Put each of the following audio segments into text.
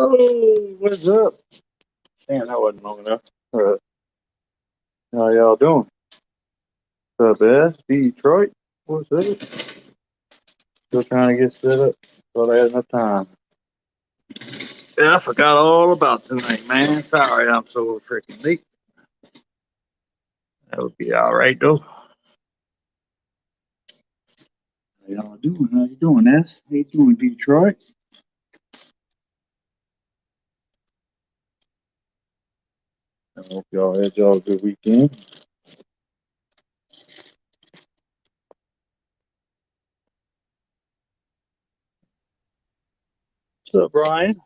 Oh, what's up? Damn, that wasn't long enough. How y'all doing? What's up, S? Detroit? What's up? Still trying to get set up. Thought I had enough time. Yeah, I forgot all about tonight, man. Sorry I'm so freaking late. That would be all right, though. How y'all doing? How you doing, S? How you doing, Detroit? I hope y'all had y'all a good weekend. What's up, Brian?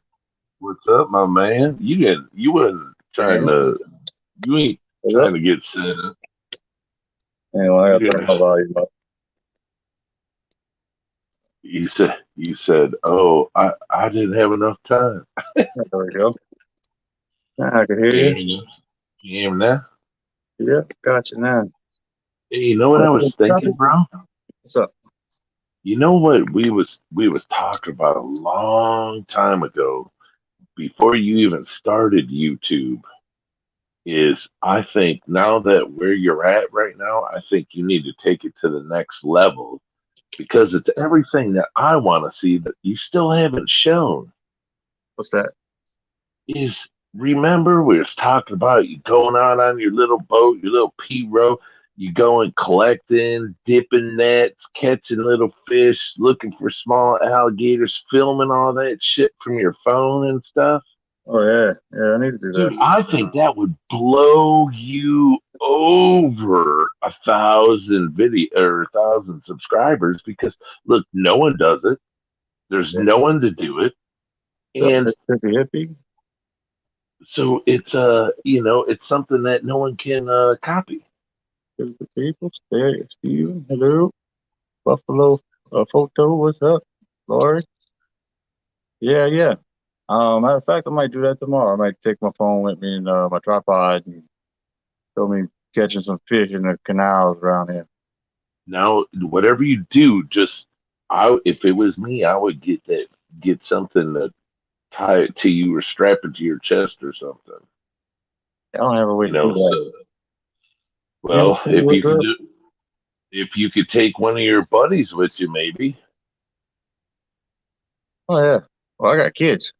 What's up, my man? You wasn't trying Man, to you ain't what's trying up? to get set up. Anyway, I You got to turn my didn't volume up. you said, oh, I didn't have enough time. There we go. Now I can hear You you. hear me now? You hear me now? Yeah, gotcha now. Hey, you know what Oh, I was cool. thinking, Copy. bro? What's up? You know what we was talking about a long time ago before you even started YouTube is I think now that where you're at right now, I think you need to take it to the next level because it's everything that I want to see that you still haven't shown. What's that? Is remember we was talking about you going out on your little boat, your little P-row, you going collecting, dipping nets, catching little fish, looking for small alligators, filming all that shit from your phone and stuff. Oh yeah, yeah. I need to do that. Dude, I think that would blow you over 1,000 subscribers because look, no one does it. There's Yeah. no one to do it. What's And up, hippie hippie? so it's it's something that no one can copy. To the people, stay, Steven. Hello, Buffalo. Photo. What's up, Lori? Yeah, yeah. Matter of fact, I might do that tomorrow. I might take my phone with me and my tripod and show me catching some fish in the canals around here. Now, whatever you do, just I if it was me, I would get something to tie it to you or strap it to your chest or something. I don't have a way You to do know, that. so Evil well, Steve, what's up? if you could take one of your buddies with you, maybe. Oh yeah. Well, I got kids.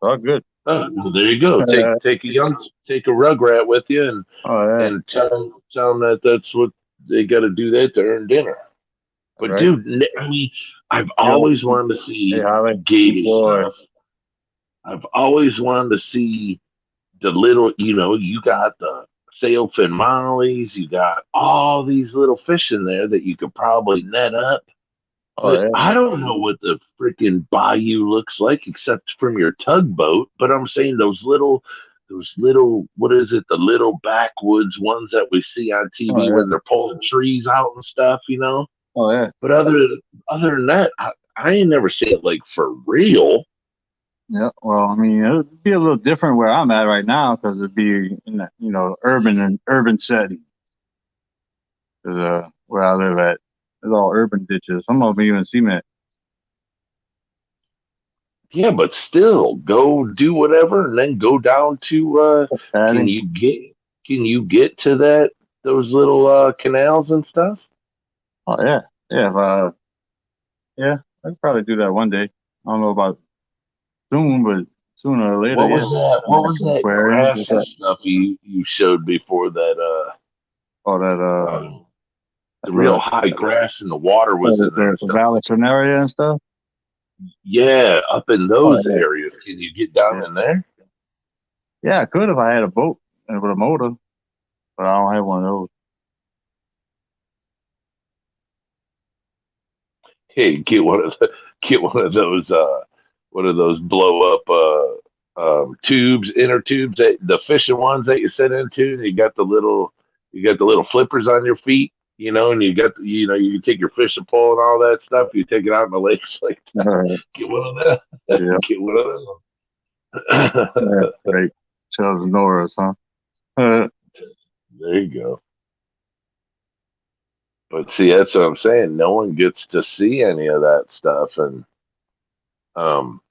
All good. Oh, well, there you go. Take a rugrat with you Oh yeah. and tell them that that's what they got to do that to earn dinner. All But right. dude, I mean, I've Yo, always wanted to hey see Holly, good gator boy. stuff. I've always wanted to see the little, you got the sailfin mollies, you got all these little fish in there that you could probably net up. Oh But yeah. I don't know what the freaking bayou looks like except from your tugboat. But I'm saying those little, what is it? The little backwoods ones that we see on Oh TV yeah. when they're pulling trees out and stuff. Oh yeah. But other than that, I ain't never seen it like for real. Yeah. Well, I mean, it'd be a little different where I'm at right now because it'd be in the, urban and urban setting. 'Cause, where I live at, it's all urban ditches. Some of them even cement. Yeah, but still, go do whatever, and then go down to. Can Patty. you get? Can you get to those little canals and stuff? Oh yeah. Yeah. Yeah. I could probably do that one day. I don't know about soon, but sooner or later, What yeah. was that? What Like was an that aquarium. What's grassy that? stuff you showed before that? Oh, that Um, the that's real what. high grass and the water was in there and The stuff Valley like that. Scenario and stuff. Yeah, up in Oh those yeah. areas, can you get down Yeah. in there? Yeah, I could if I had a boat and with a motor, but I don't have one of those. Hey, get one of those blow up tubes, inner tubes that the fishing ones that you sit into. And you got the little flippers on your feet, and you can take your fishing pole and all that stuff. You take it out in the lakes like that. Get one of them. Yeah. Get one of Yeah. them. Right. Shells and Norris, huh? Uh, There you go. But see, that's what I'm saying. No one gets to see any of that stuff, and um,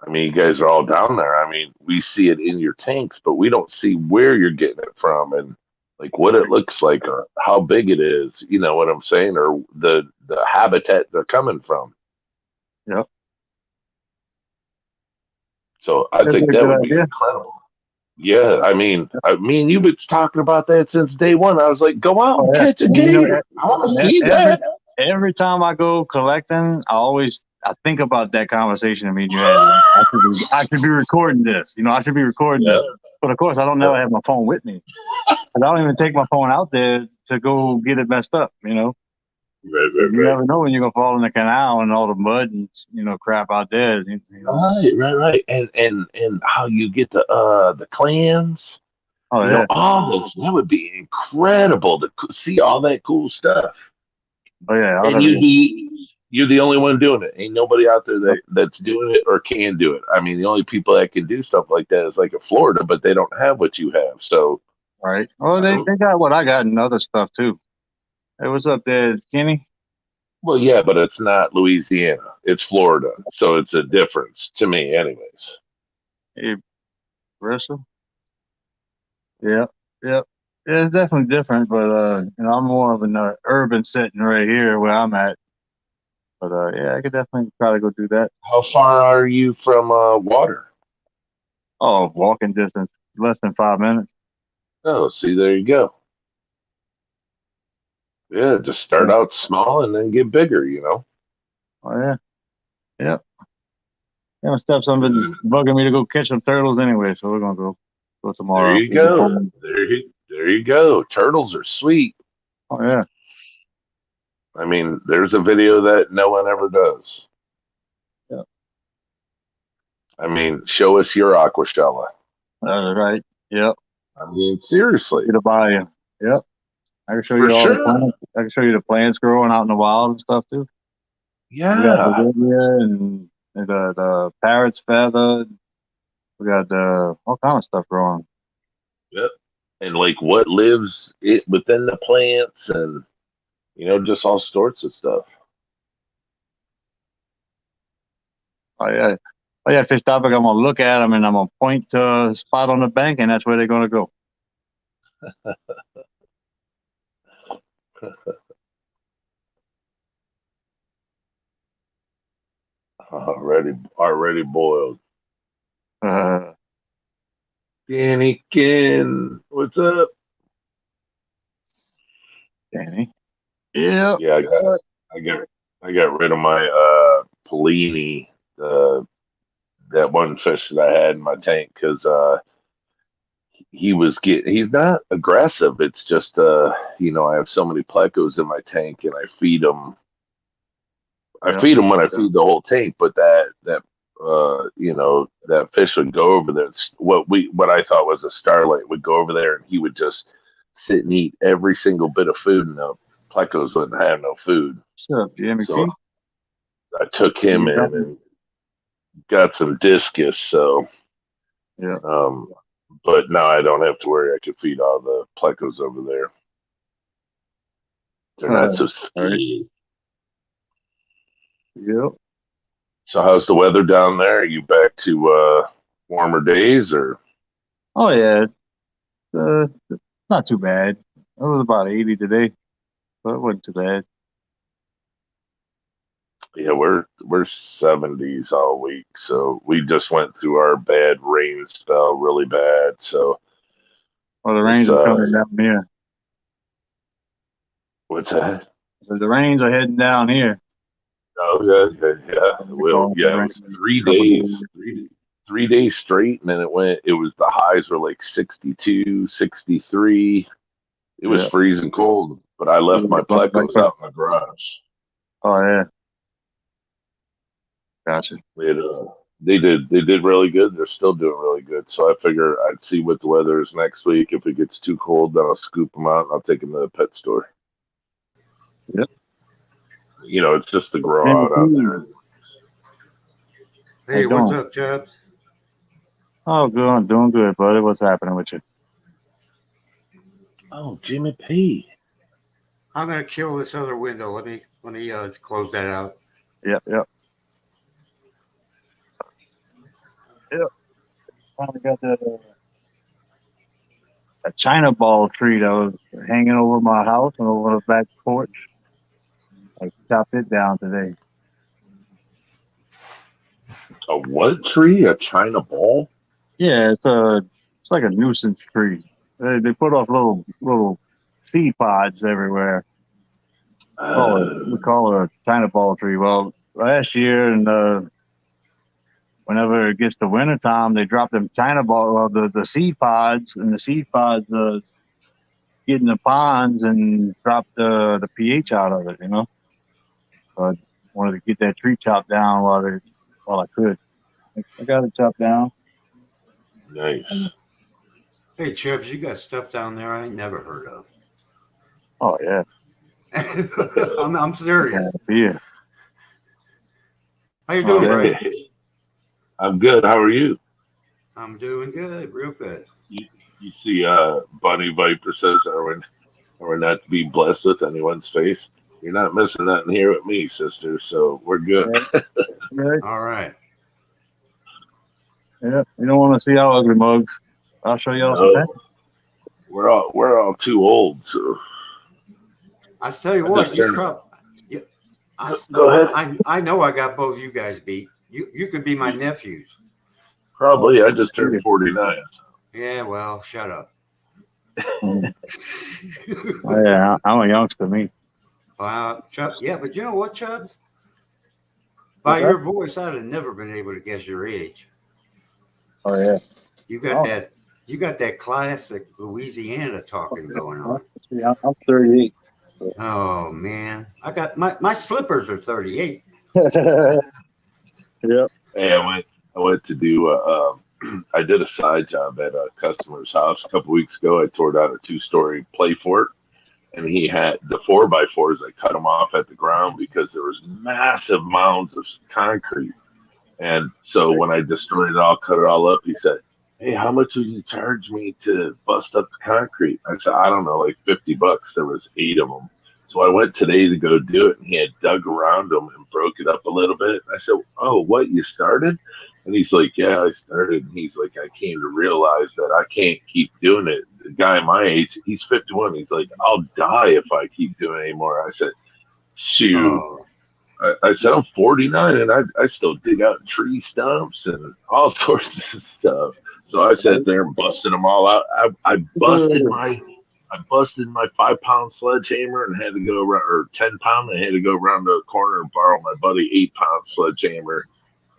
I mean, you guys are all down there. I mean, we see it in your tanks, but we don't see where you're getting it from and like what it looks like or how big it is. You know what I'm saying? Or the habitat they're coming from. Yep. So I That'd be think a that good would be idea. incredible. Yeah, I mean, you've been talking about that since day one. I was like, go out Oh and yeah. catch a And you know, gator. I want to see every that. every time I go collecting, I think about that conversation I mean you had. Like, I should be recording this. I should be recording Yeah, this. But of course, I don't yeah. never have my phone with me. 'Cause I don't even take my phone out there to go get it messed up. Right, 'Cause right, you right. never know when you're gonna fall in the canal and all the mud and crap out there. Right, right, right. And how you get the clans, Oh yeah, all this. That would be incredible to see all that cool stuff. oh yeah. And you're the only one doing it. Ain't nobody out there that's doing it or can do it. I mean, the only people that can do stuff like that is like a Florida, but they don't have what you have. So, Right. Oh, they um, they got what I got and other stuff too. Hey, what's up there, Kenny? well, yeah, but it's not Louisiana. It's Florida. So it's a difference to me, anyways. Hey, Bristol. Yeah, yeah. Yeah, it's definitely different, but I'm more of an urban setting right here where I'm at. But yeah, I could definitely try to go do that. How far are you from water? Oh, walking distance, less than 5 minutes. Oh, see, there you go. Yeah, just start Yeah. out small and then get bigger. Oh yeah, yeah. Yeah, my stepson been There bugging me to go catch some turtles anyway, so we're gonna go tomorrow. you go. There you go. Turtles are sweet. Oh yeah, I mean, there's a video that no one ever does. yeah. I mean, show us your aquashella. That's right. Yep. I mean, seriously, Get a bayou. Yep. I can show for you all the sure. plants. I can show you the plants growing out in the wild and stuff too. We got Yeah. Bolivia and the parrot's feather. We got all kind of stuff growing. Yep. And like what lives it within the plants and just all sorts of stuff. Oh yeah, fish topic. I'm gonna look at them and I'm gonna point to a spot on the bank, and that's where they're gonna go. Already boiled. Uh, Danny Kin, what's up? Danny. Yeah. Yeah, I got I got rid of my Polini, that one fish that I had in my tank because he's not aggressive. It's just I have so many plecos in my tank and I Yeah. feed them when I feed the whole tank, but that fish would go over there. It's what I thought was a starlight would go over there and he would just sit and eat every single bit of food and the plecos wouldn't have no food. What's up, Jimmy So C? I took him You got in me? and got some discus. So Yeah. um, but now I don't have to worry. I can feed all the plecos over there. They're not so All right. skinny. Yep. So how's the weather down there? Are you back to warmer days or? Oh yeah. It's not too bad. It was about 80 today, so it wasn't too bad. Yeah, we're 70s all week. So we just went through our bad rain spell really bad. So Well, the it's rains are coming down here. what's that? So the rains are heading down here. Oh yeah. They Well, call it the yeah, it rain was in three a couple of days, days. 3 days straight, and then it was the highs were like 62, 63. It was Yeah. freezing cold, but I Yeah, left my like plecos out in the garage. oh yeah, gotcha. They did really good. They're still doing really good. So I figure I'd see what the weather is next week. If it gets too cold, then I'll scoop them out and I'll take them to the pet store. Yep. It's just to grow Jimmy out C, there. how you Hey, what's doing? up, Chubbs? Oh, good, doing good, buddy. What's happening with you? Oh, Jimmy P. I'm gonna kill this other window. Let me close that out. Yep, yep. Yeah, finally got a China ball tree that was hanging over my house and over the back porch. I chopped it down today. A what tree? A China ball? Yeah, it's like a nuisance tree. They put off little seed pods everywhere. We Uh, call it a China ball tree. Well, last year and whenever it gets to winter time, they drop them China ball the seed pods, and the seed pods get in the ponds and drop the pH out of it. So I wanted to get that tree chopped down while I could. I got it chopped down. nice. Hey, Chubbs, you got stuff down there I ain't never heard of. Oh yeah, I'm serious. yeah. How you Oh doing, yeah. Brian? Hey, I'm good. How are you? I'm doing good, real good. You see, Bunny Viper says, are we not to be blessed with anyone's face? You're not missing nothing here with me, sister. So we're good. Right. Right. All right. Yeah. You don't want to see our ugly mugs. I'll show y'all some No, time. we're all too old. So I tell you I just what, you turned. probably, you, Go ahead. I know I got both you guys beat. You could be my nephews. Oh, Probably. I just turned yeah. 49. Yeah, well, shut up. Mm. Oh, yeah, I'm a youngster, me. Chubb, yeah, but you know what, Chubbs? By What's that? your voice, I'd have never been able to guess your age. Oh yeah. You got Oh, that, you got that classic Louisiana talking going well, on. see, I'm 38. Oh man, I got my slippers are 38. Yeah. Hey, I went to do I did a side job at a customer's house a couple weeks ago. I tore down a two-story play fort, and he had the four by fours. I cut them off at the ground because there was massive mounds of concrete. And so when I destroyed it all, cut it all up, he said, "Hey, how much would you charge me to bust up the concrete?" I said, "I don't know, like $50." There was eight of them. So I went today to go do it, and he had dug around them and broke it up a little bit. I said, "Oh, what? You started?" And he's like, "Yeah, I started." And he's like, "I came to realize that I can't keep doing it." The guy my age, he's 51. He's like, "I'll die if I keep doing it anymore." I said, "Shoot." Oh, I said I'm 49 and I still dig out tree stumps and all sorts of stuff. So I sat there and busted them all out. I busted my 5 pound sledgehammer and had to go around, or 10 pound. I had to go around the corner and borrow my buddy 8 pound sledgehammer,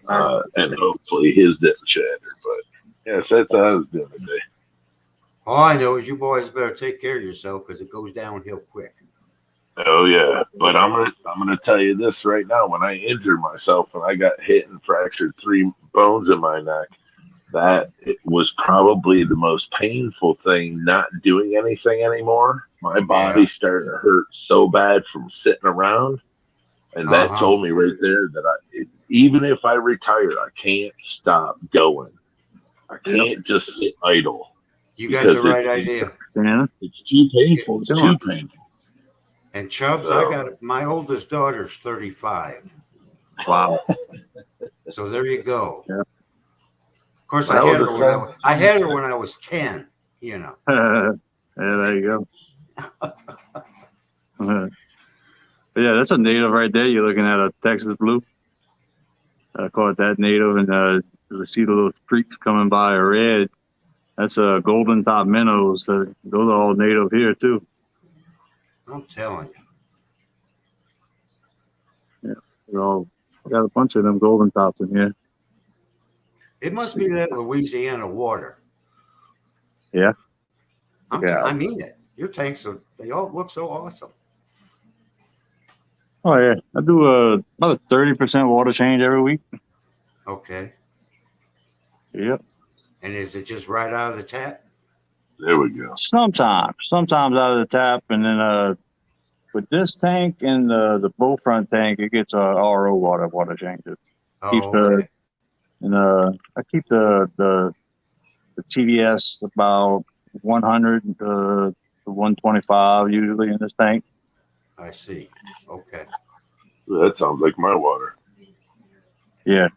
and hopefully his didn't shatter. But yes, that's what I was doing today. all I know is you boys better take care of yourself because it goes downhill quick. Oh yeah, but I'm gonna tell you this right now. When I injured myself and I got hit and fractured three bones in my neck, that it was probably the most painful thing not doing anything anymore. My body Yeah. started to hurt so bad from sitting around, and Uh that huh. told me right there that even if I retire, I can't stop going. I Yep. can't just sit idle You got the because right it's idea. Yeah. it's too Yeah. painful. What It's you doing? too painful. And Chubbs, I So got my oldest daughter's 35. Wow. So there you go. Yeah. Of course, my oldest son's I had her 26. when I was 10. You know. Yeah, there you go. But yeah, that's a native right there. You're looking at a Texas blue. I call it that native, and you see the little streaks coming by a red. That's a golden top minnows. Those are all native here too. I'm telling you. Yeah, we got a bunch of them golden tops in here. It Let's must see. be that Louisiana water. Yeah, yeah. I mean it. Your tanks are, they all look so awesome. Oh yeah, I do about a 30% water change every week. Okay. Yep. And is it just right out of the tap? There we go. Sometimes out of the tap, and then with this tank and the bow front tank, it gets RO water changes. Keep Oh, the okay. and I keep the TDS about 100 to 125 usually in this tank. I see. Okay. That sounds like my water. Yeah,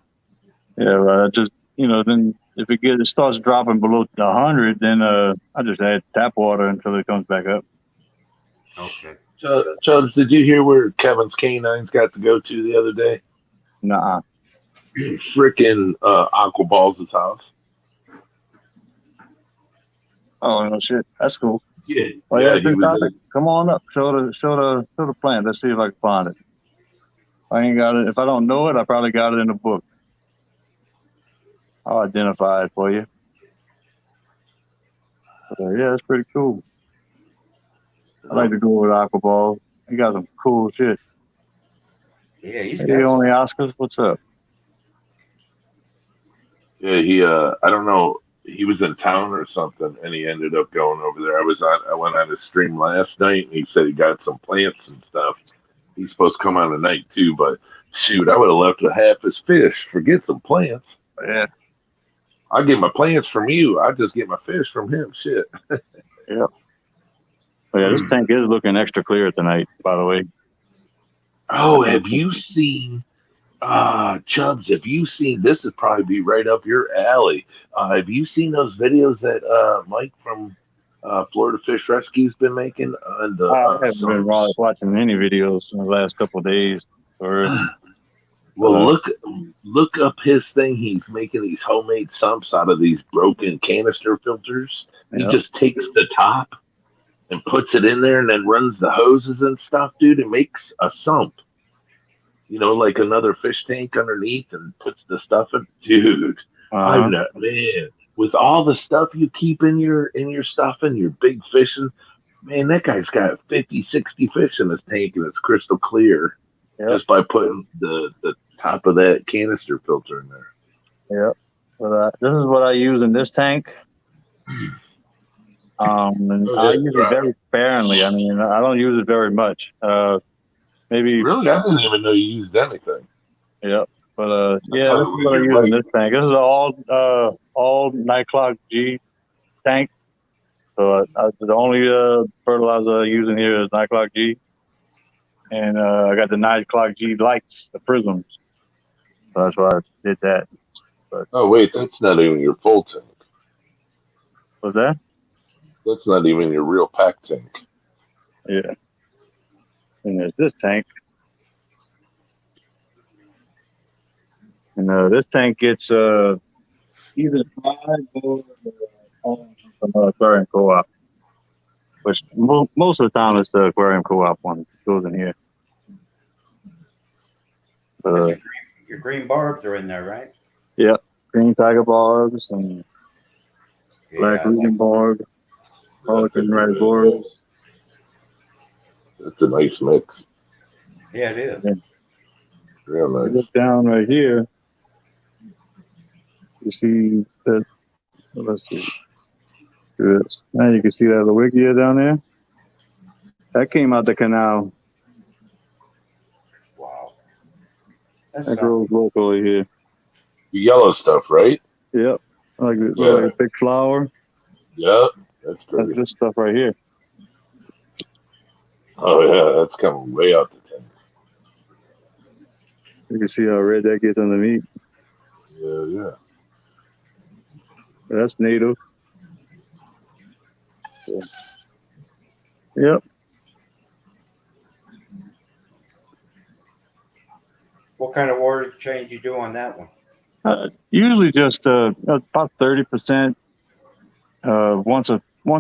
yeah. then if it starts dropping below 100, then I just add tap water until it comes back up. Okay. Chubbs, did you hear where Kevin's canines got to go to the other day? Nah. Frickin' Aqua Balls' house. Oh no shit. That's cool. Yeah, Oh yeah, yeah, it's he this was topic. in. Come on up. Show the plant. Let's see if I can find it. I ain't got it. If I don't know it, I probably got it in the book. I'll identify it for you. But, yeah, it's pretty cool. I like to go with aqua balls. He got some cool shit. Yeah, he's Hey, got only some. Oscars. What's up? Yeah, I don't know, he was in town or something, and he ended up going over there. I went on his stream last night, and he said he got some plants and stuff. He's supposed to come on tonight too, but shoot, I would have left with half his fish. Forget some plants. Yeah, I get my plants from you. I just get my fish from him. Shit. yeah. But yeah, this tank is looking extra clear tonight. By the way. Oh, have you seen Chubbs, have you seen this? Would probably be right up your alley. Have you seen those videos that Mike from Florida Fish Rescue's been making on the I haven't been sumps? watching any videos in the last couple of days. Or, but Well, look up his thing. He's making these homemade sumps out of these broken canister filters. He yeah. just takes the top and puts it in there, and then runs the hoses and stuff, dude. It makes a sump. Like another fish tank underneath, and puts the stuff in. Dude, I'm Uh-huh. not, man. With all the stuff you keep in your stuff and your big fishing, man, that guy's got 50, 60 fish in his tank, and it's crystal clear Yep. just by putting the top of that canister filter in there. Yep. But this is what I use in this tank. And Oh, I yeah, use it right. very sparingly. I mean, I don't use it very much. Maybe. Really, I didn't even know you used anything. Yep. But I yeah, thought this it is was what I your use in bike. this tank. This is all night clock G tank. So the only fertilizer I use in here is night clock G, and I got the night clock G lights, the prisms. So that's why I did that. But Oh wait, that's not even your full tank. was that? That's not even your real pack tank. Yeah. And there's this tank, and this tank gets either fried or on from aquarium co-op, which most of the time it's the aquarium co-op one that goes in here. That's Uh, your green barbs are in there, right? yeah, green tiger barbs and black Yeah, I like. Rugen barb, That's Pelican red real barb. nice. That's a nice mix. Yeah, it is. And Real you nice. look down right here, you see that. Let's see. Yes. Now you can see that Wikia down there. That came out the canal. Wow, that's That something. grows locally here. The yellow stuff, right? Yep. Look like Yeah. a big flower. Yeah. That's That's pretty. this stuff right here. Oh yeah, that's coming way out the tank. You can see how red that gets underneath. Yeah, yeah. That's native. Yep. What kind of water change you do on that one? Usually just about 30% once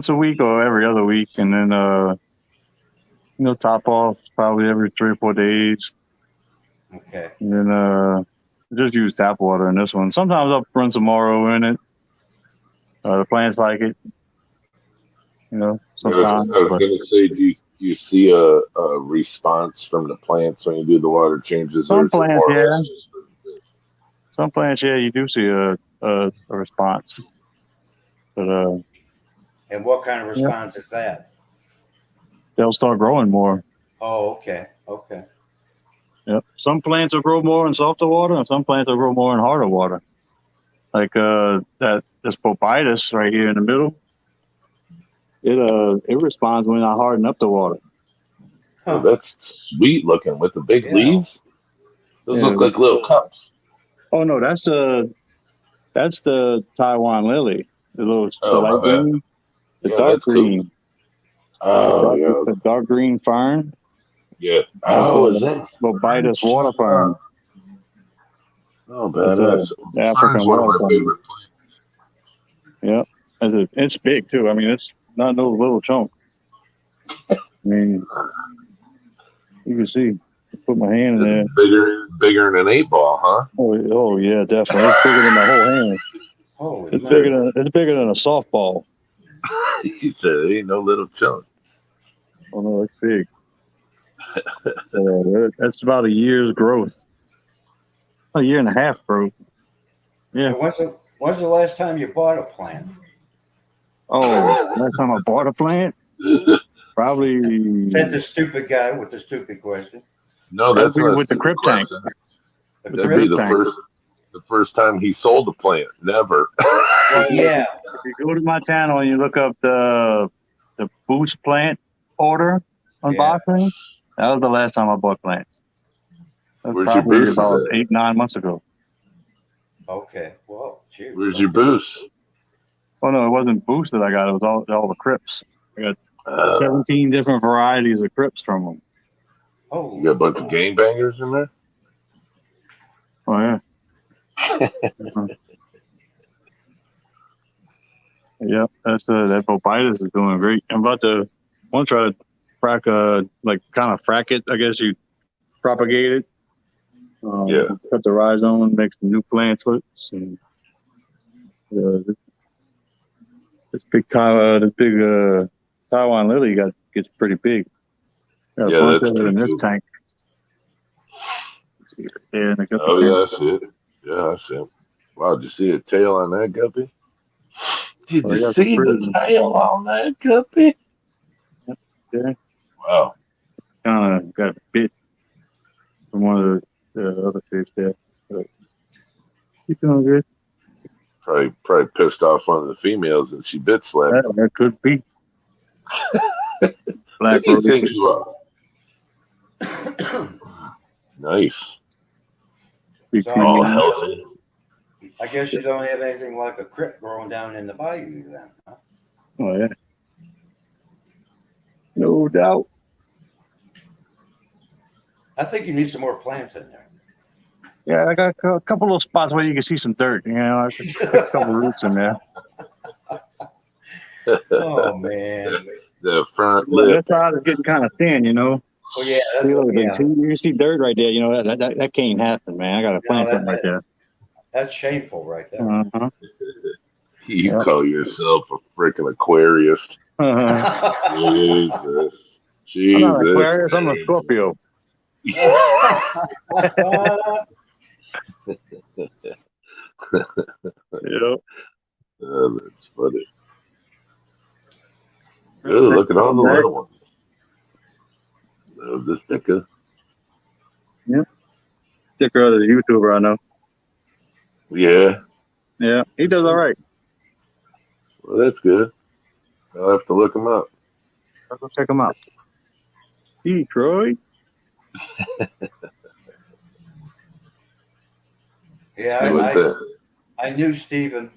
a week or every other week, and then top off probably every 3 or 4 days, Okay. and then just use tap water in this one. Sometimes I'll run some RO in it. The plants like it, I was, I sometimes, was but gonna say, do you see a response from the plants when you do the water changes, or some is it plants, more or less yeah, just for the fish? some plants, yeah, you do see a response, but And what kind of yeah, response is that? they'll start growing more. Oh, okay. Okay. Yep. Some plants will grow more in softer water, and some plants will grow more in harder water. Like this Popitis right here in the middle, it responds when I harden up the water. Oh, Huh. that's sweet looking with the big Yeah. leaves. Those Yeah. look like little cups. Oh no, that's That's the Taiwan lily. The Oh, my light bad. green, the Yeah, dark that's cool. green, Oh, yeah. the dark green fern. Yeah. That's Oh, is that a fern Bobitus water showing fern. up? Oh, That's badass. the Fern's African one of water my fern. favorite Yeah, it's big too. I mean, it's not no little chunk. I mean, you can see. Put my hand in plants. there. It's bigger than an 8 ball, huh? Oh yeah, definitely. It's bigger than the whole hand. Holy He It's said, moly. bigger than a softball. he said, it ain't no little chunk. Oh no, it's big. That's about a year's growth. A year and a half growth. Yeah. Hey, when's the last time you bought a plant? Oh, last time I bought a plant, Said probably the stupid guy with the stupid question. No, that'd that's be not a with the stupid crypt tank. question. The With the That'd be crypt crib? tank. the first time he sold a plant. Never. Well, yeah. If you go to my channel and you look up the boost plant order Yeah. unboxing, that was the last time I bought plants. That was Where's your probably boosters about at? 8, 9 months ago. Okay. Well, shoot. Where's your Okay. boost? Oh no, it wasn't boost that I got. It was all the crypts. I got Uh, 17 different varieties of crypts from them. Oh, you got a bunch of game bangers in there? Oh yeah. Uh-huh. Yeah, that Bobitus is doing great. I'm about to want to try to kind of frack it. I guess you propagate it, Yeah. cut the rhizome, make some new plantlets, and this big Taiwan lily gets pretty big. Got a Yeah, bunch that's of it pretty in this cool. tank. Let's see right there, and I got the Oh, tank. yeah, I see it. Yeah, I see it. Wow, did you see a tail on that guppy? Did So you I got some see the pretty. tail on that guppy? Yeah, Wow. kind of got bit from one of the other fish there. But he's doing good. Probably pissed off one of the females and she bit slapped him. That could be What black do you rose. think you are? Nice. so All I guess, healthy. I guess you don't have anything like a crypt growing down in the bayou then, huh? Oh yeah, no doubt. I think you need some more plants in there. Yeah, I got a couple of spots where you can see some dirt. You know, I could stick a couple roots in there. Oh man. The front Yeah, lip. that side is getting kind of thin. You know, Oh yeah, see, look, yeah. you can see dirt right there. You know that can't happen, man. I got to No, plant something right there. that's shameful right there. Uh-huh. You Yep. call yourself a freaking Aquarius. Uh-huh. Jesus. I'm not an Jesus. Aquarius. I'm a Scorpio. Yep. That's funny. Oh, look at all the little ones. The sticker. Yep. Sticker of the YouTuber I know. Yeah. Yeah, he does all right. Well, that's good. I'll have to look them up. I'll go check him out. Detroit. Yeah, What's that? I knew Stephen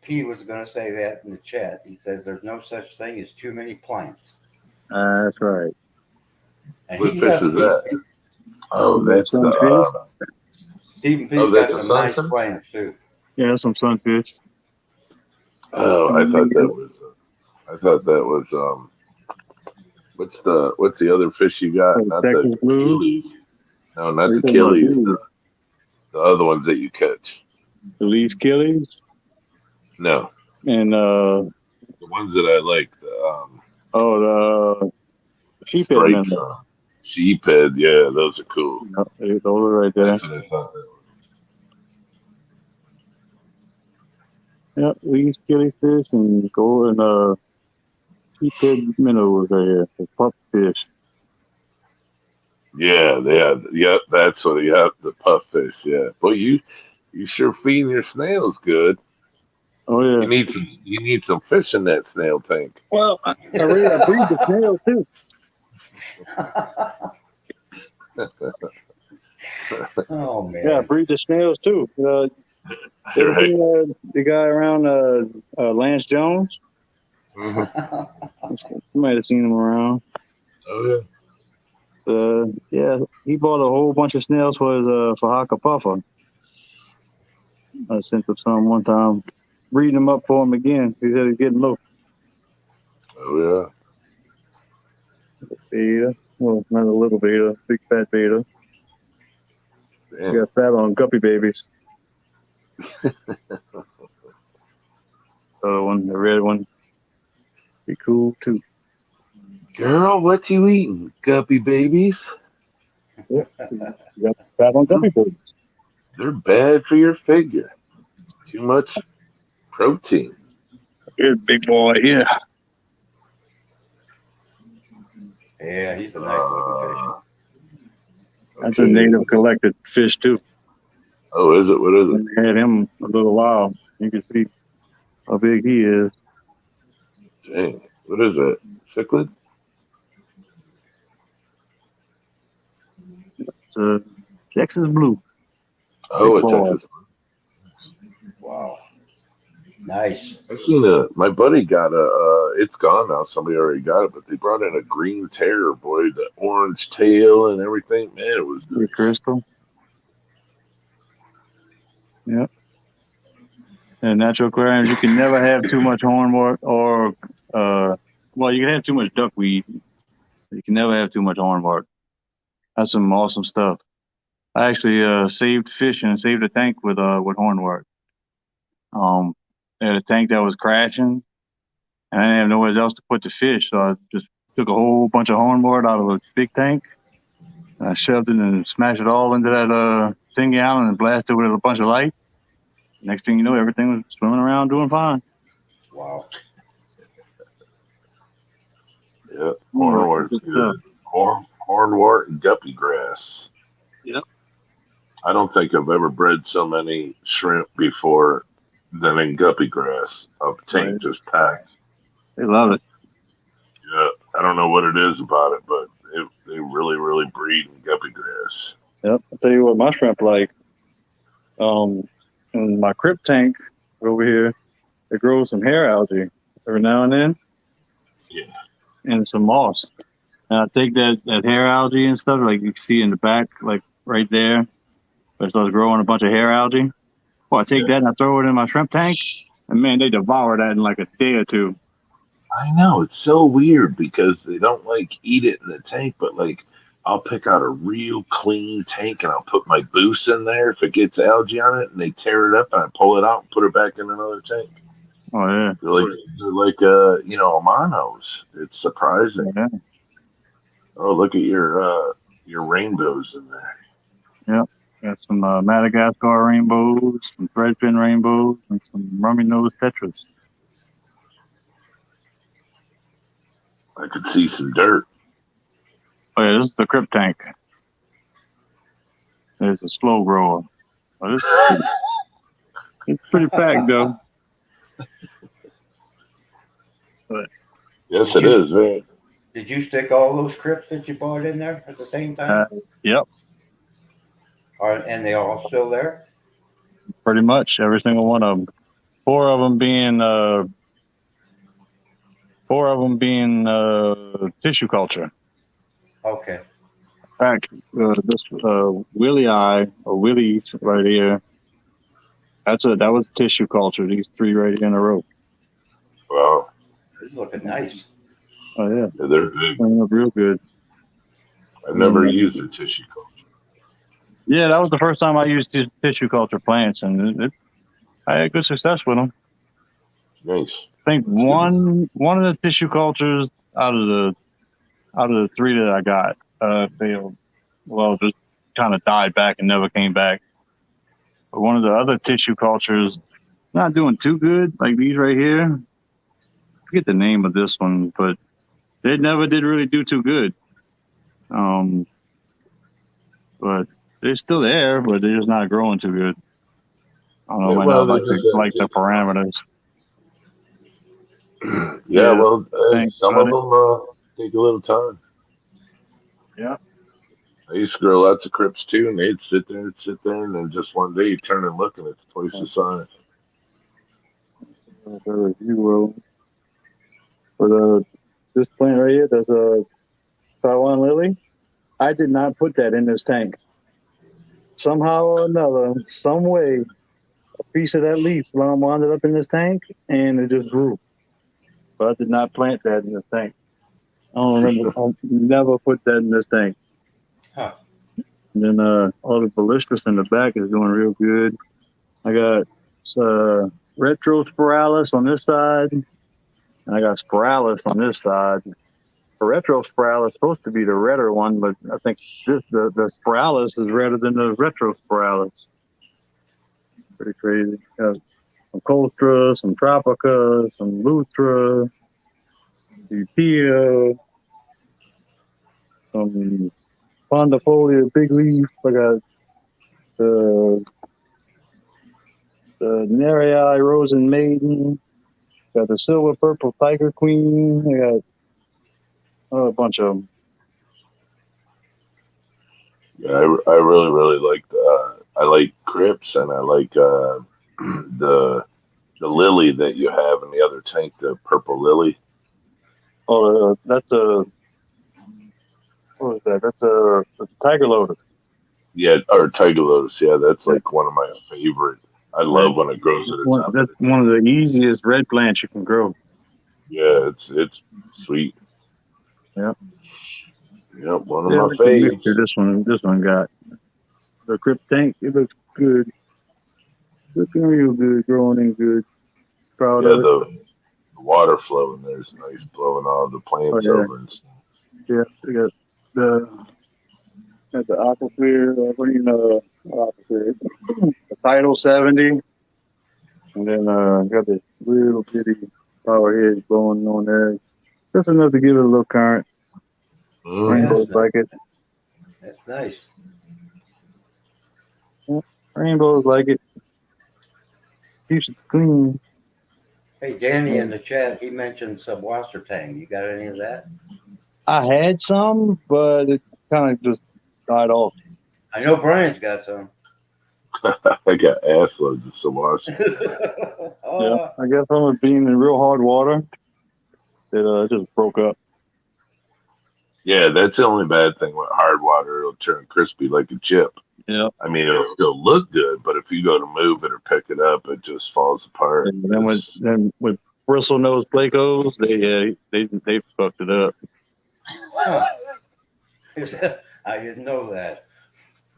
P was going to say that in the chat. He says there's no such thing as too many plants. That's right. And What he fish got is that? Oh, Some that's the. sunfish. Stephen P's Oh, got that's a some nice sunfish? plants too. Yeah, some sunfish. Oh, I thought that was. I thought that was. What's the other fish you got? Oh, Not the Texas blues. Achilles. No, not Are the you talking about Achilles. these? The other ones that you catch. The Lee's Killies No, and the ones that I like. the sheephead Stripes. minnow. Sheephead. Yeah, those are cool. Those are right there. That's what I thought. Yep, Lee's killifish and gold and sheephead minnows right here. The pup fish. Yeah, yep. That's what. Yep, the puff fish. Yeah, well, you sure feeding your snails good. Oh yeah. You need some fish in that snail tank. Well, I breed the snails too. Oh man. Yeah, I breed the snails too. You ever Right. seen the guy around Lance Jones? Hmm. You might have seen him around. Oh yeah. Yeah, he bought a whole bunch of snails for his for Haka Puffer. I sent him some one time, reading them up for him again. He said he's getting low. Oh Beta. Well, not a little beta, big fat beta. yeah. We Damn. got fat on guppy babies. The other one, the red one, be cool too. Girl, what you eating, guppy babies? Yep. We got fat on They're, guppy babies. they're bad for your figure. Too much protein. Good big boy, yeah. Yeah, he's a nice looking fish. Uh, That's a okay. native collected fish too. Oh, is it? What is it? We had him a little while. You can see how big he is. Dang. What is it? Cichlid? It's a Texas blue, big Oh, a boy. Texas. Wow. Nice. I seen my buddy got it's gone now. Somebody already got it, but they brought in a green terror, boy, the orange tail and everything. Man, it was Big nice. crystal. Yeah. In natural aquariums, you can never have too much hornwort or, well, you can have too much duckweed. You can never have too much hornwort. That's some awesome stuff. I actually saved fish and saved a tank with hornwort. Um, I had a tank that was crashing, and I didn't have nowhere else to put the fish, so I just took a whole bunch of hornwort out of a big tank, and I shoved it and smashed it all into that thing gallon and blasted it with a bunch of light. Next thing you know, everything was swimming around doing fine. Wow. Yeah, Yeah, hornwort's good stuff. good. Hornwort and guppy grass. Yep. I don't think I've ever bred so many shrimp before than in guppy grass. A Right. tank just packed. They love it. Yeah, I don't know what it is about it, but they really, really breed in guppy grass. Yep. I'll tell you what my shrimp like. Um, in my crypt tank over here, it grows some hair algae every now and then Yeah, and some moss. And I take that hair algae and stuff, like you see in the back, like right there, where it starts growing a bunch of hair algae. Well, I take yeah. that and I throw it in my shrimp tank, and man, they devour that in like a day or two. I know it's so weird because they don't like eat it in the tank, but like I'll pick out a real clean tank and I'll put my boost in there if it gets algae on it, and they tear it up and I pull it out and put it back in another tank. Oh yeah, They're like a monos. It's surprising. yeah, Oh, look at your rainbows in there. yeah. Got some Madagascar rainbows, some threadfin rainbows, and some rummy nose tetras. I could see some dirt. Oh yeah, this is the crypt tank. It's a slow grower. But it's pretty packed though. But Yes, did it you is, man. did you stick all those crypts that you bought in there at the same uh, time? yep, And they all still there? pretty much every single one of them. Four of them being tissue culture. Okay. In fact, this Willie eye or Willie's right here. That was tissue culture. These three right here in a row. Wow, It's looking nice. Oh yeah, yeah, they're big. coming up real good. I've And never then, used a tissue culture. yeah, that was the first time I used tissue culture plants, and I had good success with them. Nice. I think That's good to know. one of the tissue cultures out of the three that I got failed. Well, just kind of died back and never came back. But one of the other tissue cultures not doing too good, like these right here. I forget the name of this one, but they never did really do too good. Um, but they're still there, but they're just not growing too good. I don't know, Yeah, might well, not they like just haven't like the taken off. parameters. Yeah, Yeah, well, thanks, some of buddy. them take a little time. Yeah, I used to grow lots of crips too, and they'd sit there, and then just one day you turn and look, and it's twice the size. You will. But this plant right here, there's a Taiwan lily. I did not put that in this tank. Somehow or another, some way, a piece of that leaf wound up in this tank, and it just grew. But I did not plant that in this tank. I don't remember. I never put that in this tank. Huh. And then all the ballistus in the back is doing real good. I got retro spiralis on this side, and I got spiralis on this side. The retro spiralis is supposed to be the redder one, but I think the spiralis is redder than the retro spiralis. Pretty crazy. Got some Colstra, some Tropica, some Lutra, Utio, some Pondifolia big leaf. I got the Nereai Rose and Maiden. Got the Silver Purple Tiger Queen. I got a bunch of them. Yeah, I really really like I like crips, and I like the lily that you have in the other tank, the purple lily. Oh, that's a what is that? That's a Tiger Lotus. Yeah, or tiger lotus. Yeah, that's like one of my favorite. I love when it grows at the top of That's the one of the easiest red plants you can grow. Yeah, it's sweet. Yeah. Yeah, one of Yeah, I my like the faves. mixture this one got. The Crypt Tank, it looks good. Looking real good, growing in good. Proud Yeah, of it. the water flow in there is nice, blowing all the Oh plants yeah. over and stuff. Yeah. We got the Aquasphere, Aquasphere. The Tidal 70. And then got this little bitty power head blowing on there. Just enough to give it a little current. Mm. Rainbows like it. That's nice. Yeah, rainbows like it. Keeps it clean. Hey, Danny Yeah. in the chat, he mentioned some wasser tang. You got any of that? I had some, but it kind of just died off. I know Brian's got some. I got ass loads of Sawashi. Yeah, Oh, I guess from it being in real hard water, it just broke up. Yeah, that's the only bad thing with hard water. It'll turn crispy like a chip. Yeah. I mean, it'll still look good, but if you go to move it or pick it up, it just falls apart. And then with bristle nose Plecos, they fucked it up. huh. I didn't know that.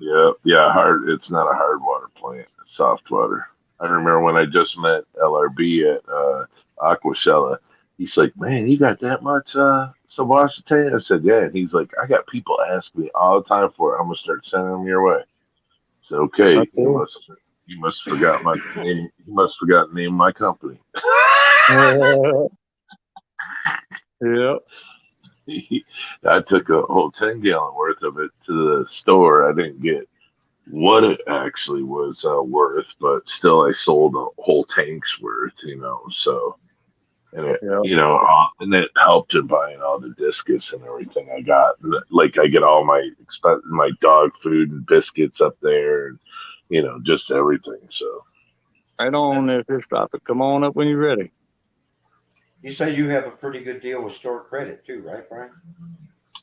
Yeah, hard. It's not a hard water plant. It's soft water. I remember when I just met LRB at Aquashella. He's like, "Man, you got that much Savastate?" I said, "Yeah." And he's like, "I got people ask me all the time for it. I'm gonna start sending them your way." So okay, That's cool. you must forgot my name. You must forgot the name of my company. Yeah. I took a whole 10-gallon worth of it to the store. I didn't get what it actually was worth, but still, I sold a whole tank's worth. So and it, Yeah. and it helped in buying all the discus and everything I got. Like I get all my dog food and biscuits up there, and just everything. So Right on there, fish stop it. Come on up when you're ready. You say you have a pretty good deal with store credit too, right, Brian?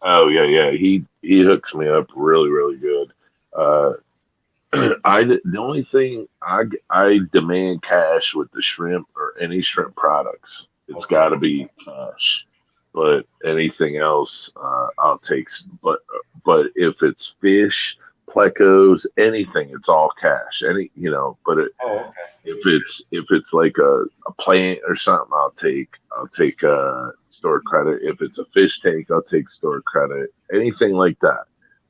oh yeah, he hooks me up really really good. Uh, the only thing I demand cash with the shrimp or any shrimp products. It's Okay. got to be cash. But anything else, I'll take. But if it's fish, plecos, anything, it's all cash. But Oh, okay. if it's like a plant or something, I'll take store credit. If it's a fish tank, I'll take store credit. Anything like that.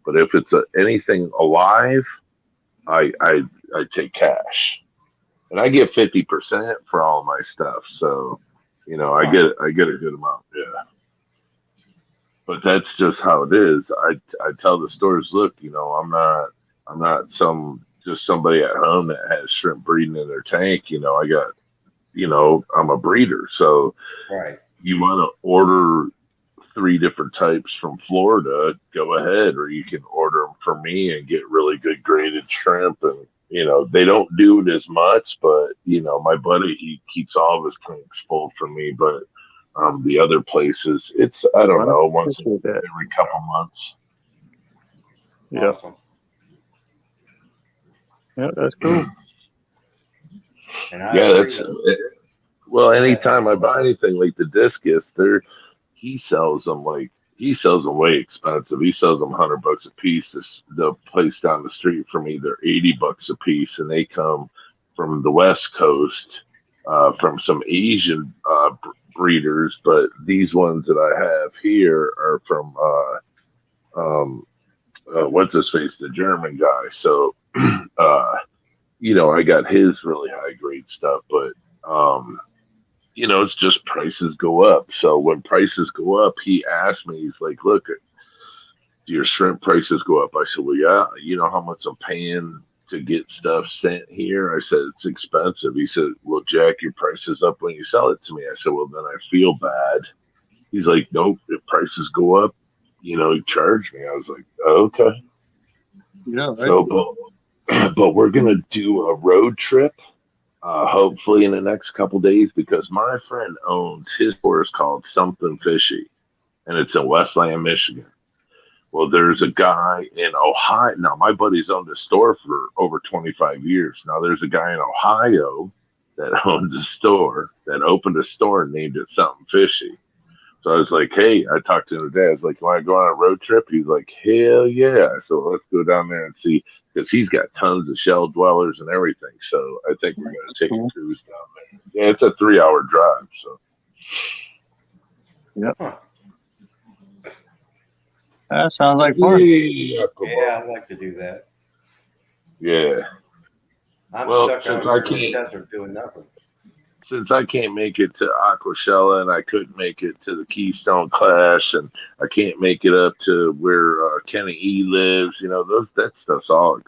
But if it's anything alive, I take cash, and I get 50% for all my stuff. So, Huh. I get a good amount. Yeah, but that's just how it is. I tell the stores, look, I'm not just somebody at home that has shrimp breeding in their tank. I got, I'm a breeder. So Right. you want to order three different types from Florida, go ahead, or you can order them for me and get really good graded shrimp. And they don't do it as much, but my buddy, he keeps all of his tanks full for me. But the other places, it's I don't Well, I know, once appreciate that. every couple months. Yeah, Awesome. yeah, that's cool. And I Yeah, agree that's with. well. Go ahead. Anytime I buy anything like the discus, he sells them way expensive. He sells them $100 a piece. The place down the street from me, they're $80 a piece, and they come from the West Coast, from some Asian breeders. But these ones that I have here are from um, what's his face, the German guy. So, I got his really high grade stuff, but it's just prices go up. So when prices go up, he asked me, he's like, look, do your shrimp prices go up? I said, well, yeah, you know how much I'm paying to get stuff sent here? I said, it's expensive. He said, well, jack your prices up when you sell it to me. I said, well, then I feel bad. He's like, nope, if prices go up, you charge me. I was like, oh, okay. Yeah, right. So, but we're going to do a road trip, hopefully in the next couple days, because my friend owns his store is called Something Fishy, and it's in Westland, Michigan. Well, there's a guy in Ohio. Now, my buddy's owned a store for over 25 years. Now, there's a guy in Ohio that owns a store that opened a store and named it Something Fishy. So I was like, hey, I talked to him today. I was like, you want to go on a road trip? He's like, hell yeah. So let's go down there and see, because he's got tons of shell dwellers and everything. So I think we're going That's to take a cool. cruise down there. Yeah, it's a 3 hour drive. So Yep, Huh. that sounds like fun. yeah, Yeah, I'd like to do that. yeah. I'm Well, stuck out here in the desert doing nothing. since I can't make it to Aquashella and I couldn't make it to the Keystone Clash and I can't make it up to where Kenny E lives, that stuff's all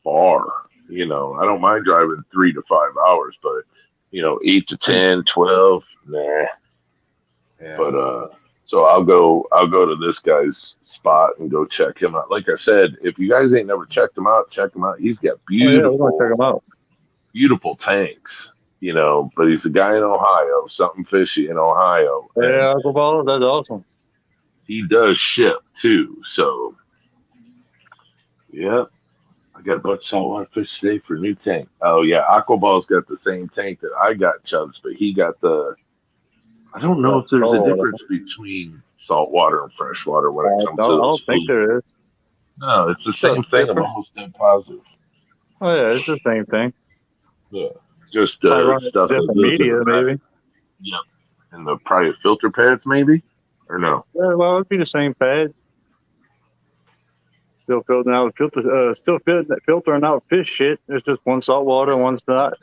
far. I don't mind driving 3 to 5 hours, but 8 to 10, 12, nah. Yeah. But so I'll go to this guy's spot and go check him out. Like I said, if you guys ain't never checked him out, check him out. He's got Oh yeah, we're gonna check beautiful them out. beautiful tanks, but he's a guy in Ohio, Something Fishy in Ohio, and Yeah, Uncle Paul, that's awesome. he does ship too. So, yeah, I got a bunch of saltwater fish today for a new tank. Oh, yeah, Aquaball's got the same tank that I got, Chubbs, but he got I don't know Yeah, if there's a oh, difference between saltwater and freshwater when it comes to I those don't think foods. there is. No, it's the That's same thing. I'm different. almost dead positive. Oh yeah, it's the same thing. Yeah, just I run it stuff that different goes in the media, back. maybe. Yep, and the private filter pads, maybe, or no? Yeah, well, it'd be the same pad. Still filtering out fish shit. It's just one saltwater and one's not.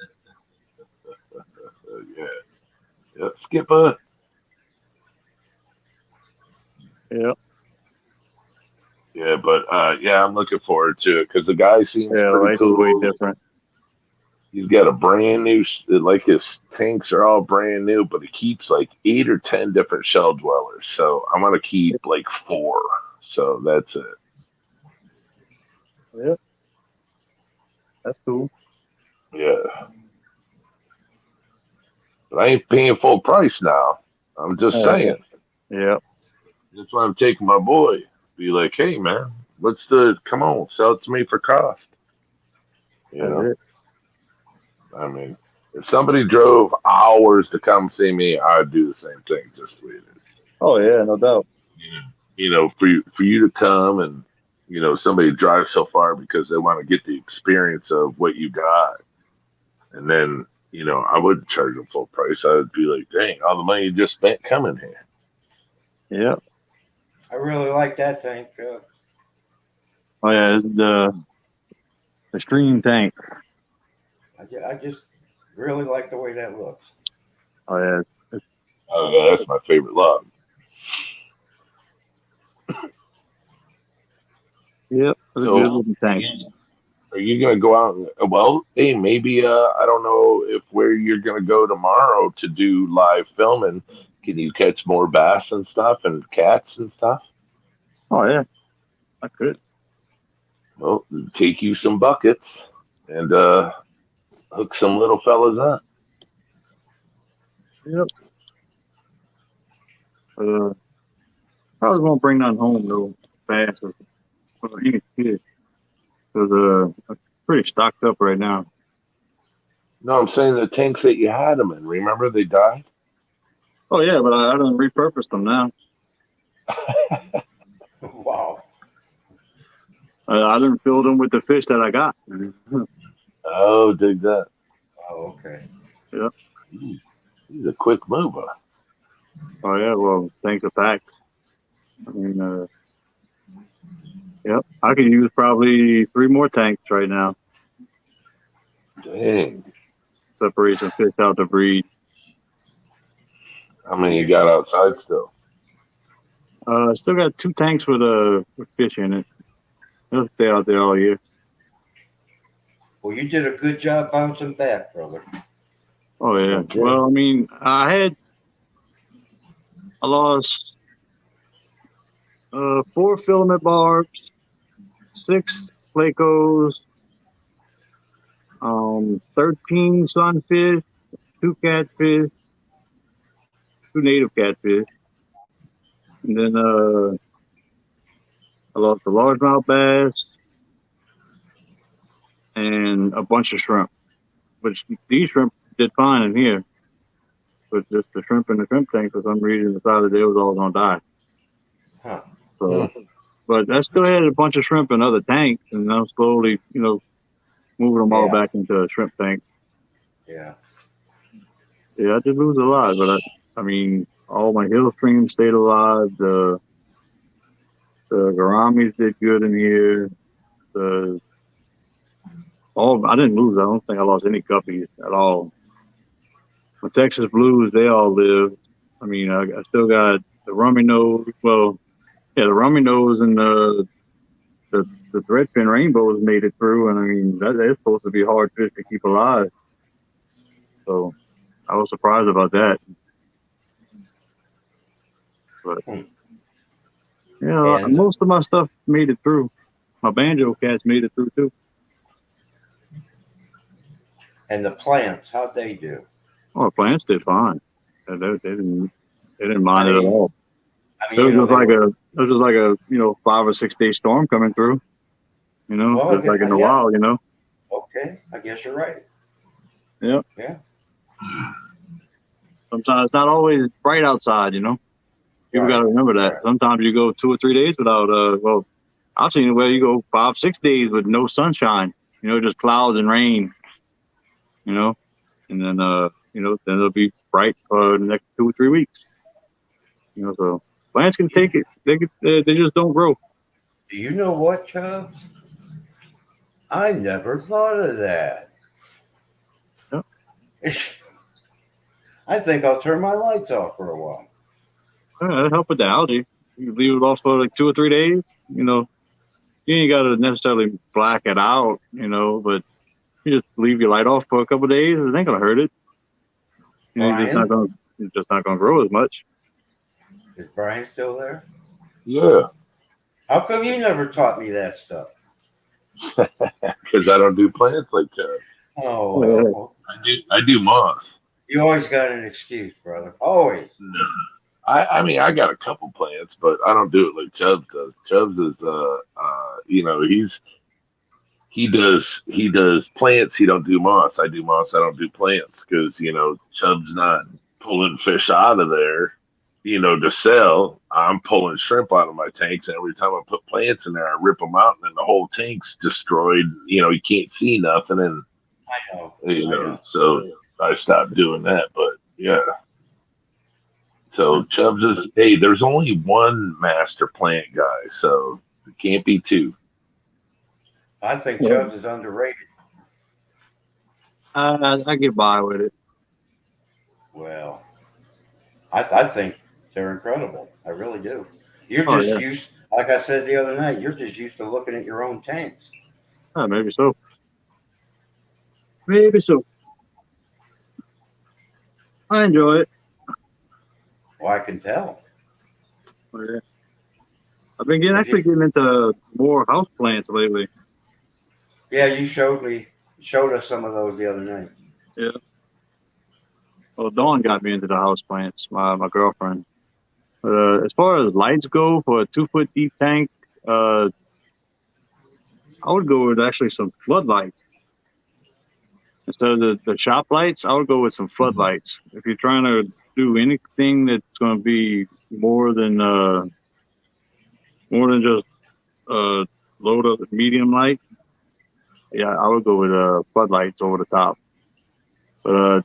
Yeah, yeah. Skipper. Yeah, Yeah, but yeah, I'm looking forward to it because the guy seems yeah. The pretty ice is way cool. different. He's got a brand new, like his tanks are all brand new, but he keeps like 8 or 10 different shell dwellers. So I'm gonna keep like 4. So that's it. Yeah, that's cool. Yeah, but I ain't paying full price now. I'm just Yeah, saying. yeah. That's why I'm taking my boy. Be like, hey man, come on, sell it to me for cost. You That's know, it. I mean, if somebody drove hours to come see me, I'd do the same thing. Just the way it is. Oh yeah, no doubt. For you to come and somebody drives so far because they want to get the experience of what you got, and then I wouldn't charge them full price. I'd be like, dang, all the money you just spent coming here. Yeah. I really like that tank. Oh yeah, it's the stream tank. I just really like the way that looks. Oh yeah, That's my favorite log. yeah. It's a good So, looking tank. are you gonna go out and well, hey, maybe I don't know if where you're gonna go tomorrow to do live filming. Can you catch more bass and stuff and cats and stuff? Oh yeah, I could. Well, take you some buckets and hook some little fellas up. Yep. Uh, probably won't bring none home though fast for any kid because I'm pretty stocked up right now. No, I'm saying the tanks that you had them in. Remember they died? Oh yeah, but I done repurposed them now. Wow. I done filled them with the fish that I got. Oh, dig that. Oh, okay. Yeah. He's a quick mover. Oh yeah. Well, thanks to fact. I mean, yep. I could use probably 3 more tanks right now. Dang. Separate some fish out to breed. How many you You got should. outside still? I still got 2 tanks with fish in it. They'll stay out there all year. Well, you did a good job bouncing back, brother. Oh yeah. Okay. Well, I mean, I lost 4 filament barbs, 6 flacos, 13 sunfish, 2 catfish, 2 native catfish, and then I lost a largemouth bass and a bunch of shrimp. Which these shrimp did fine in here, but just the shrimp in the shrimp tank for some reason decided they was all gonna die. Huh. Hmm. So, but I still had a bunch of shrimp in other tanks, and I'm slowly, moving them all Yeah. back into a shrimp tank. Yeah. Yeah, I did lose a lot, but I mean, all my hill streams stayed alive. The gouramis did good in here. The all I didn't lose. I don't think I lost any guppies at all. My Texas blues, they all lived. I mean, I still got the rummy nose. Well, yeah, the rummy nose and the threadfin rainbows made it through, and I mean that's supposed to be hard fish to keep alive. So I was surprised about that. But Hmm. yeah, And most of my stuff made it through. My banjo cats made it through too. and the plants, how'd they do? Oh, plants did fine. They didn't I mind it at mean, all. I It mean, was just they like were. a 5 or 6 day storm coming through. Well, Just like in the yeah. wild. Okay, I guess you're right. Yeah. Yeah. Sometimes it's not always bright outside. People got Right. to remember that. Right. Sometimes you go 2 or 3 days without. Well, I've seen it where you go 5, 6 days with no sunshine. Just clouds and rain. You know, and then then it'll be bright for the next 2 or 3 weeks. So plants can take it. They just don't grow. Do you know what, Chubbs? I never thought of that. Yeah. I think I'll turn my lights off for a while. That'll help with the algae. You leave it off for like 2 or 3 days. You ain't got to necessarily black it out. But you just leave your light off for a couple of days. It ain't gonna hurt it. Brian, It's just not gonna grow as much. is Brian still there? Yeah, How come you never taught me that stuff? because I don't do plants like that. Oh Yeah. well, I do moss. you always got an excuse, brother. Always. No. I mean I got a couple plants, but I don't do it like Chubbs does. Chubbs is he does plants. He don't do moss. I do moss. I don't do plants because Chubb's not pulling fish out of there. To sell. I'm pulling shrimp out of my tanks, and every time I put plants in there, I rip them out, and then the whole tank's destroyed. You can't see nothing, and I know. I know. so I stopped doing that. But yeah, so Chubbs is hey. There's only one master plant guy, so it can't be two. I think Yeah. Chubbs is underrated. I get by with it. Well, I think they're incredible. I really do. You're Oh just yeah. used, like I said the other night, you're just used to looking at your own tanks. Maybe so. Maybe so. I enjoy it. Well, I can tell. Oh, yeah. I've been If actually you, getting into more house plants lately. yeah, you showed us some of those the other night. Yeah. Well, Dawn got me into the house plants. My girlfriend. As far as lights go for a 2 foot deep tank, uh, I would go with actually some floodlights instead of the shop lights. I would go with some floodlights if you're trying to do anything that's going to be more than just load up medium light. Yeah, I would go with floodlights over the top. But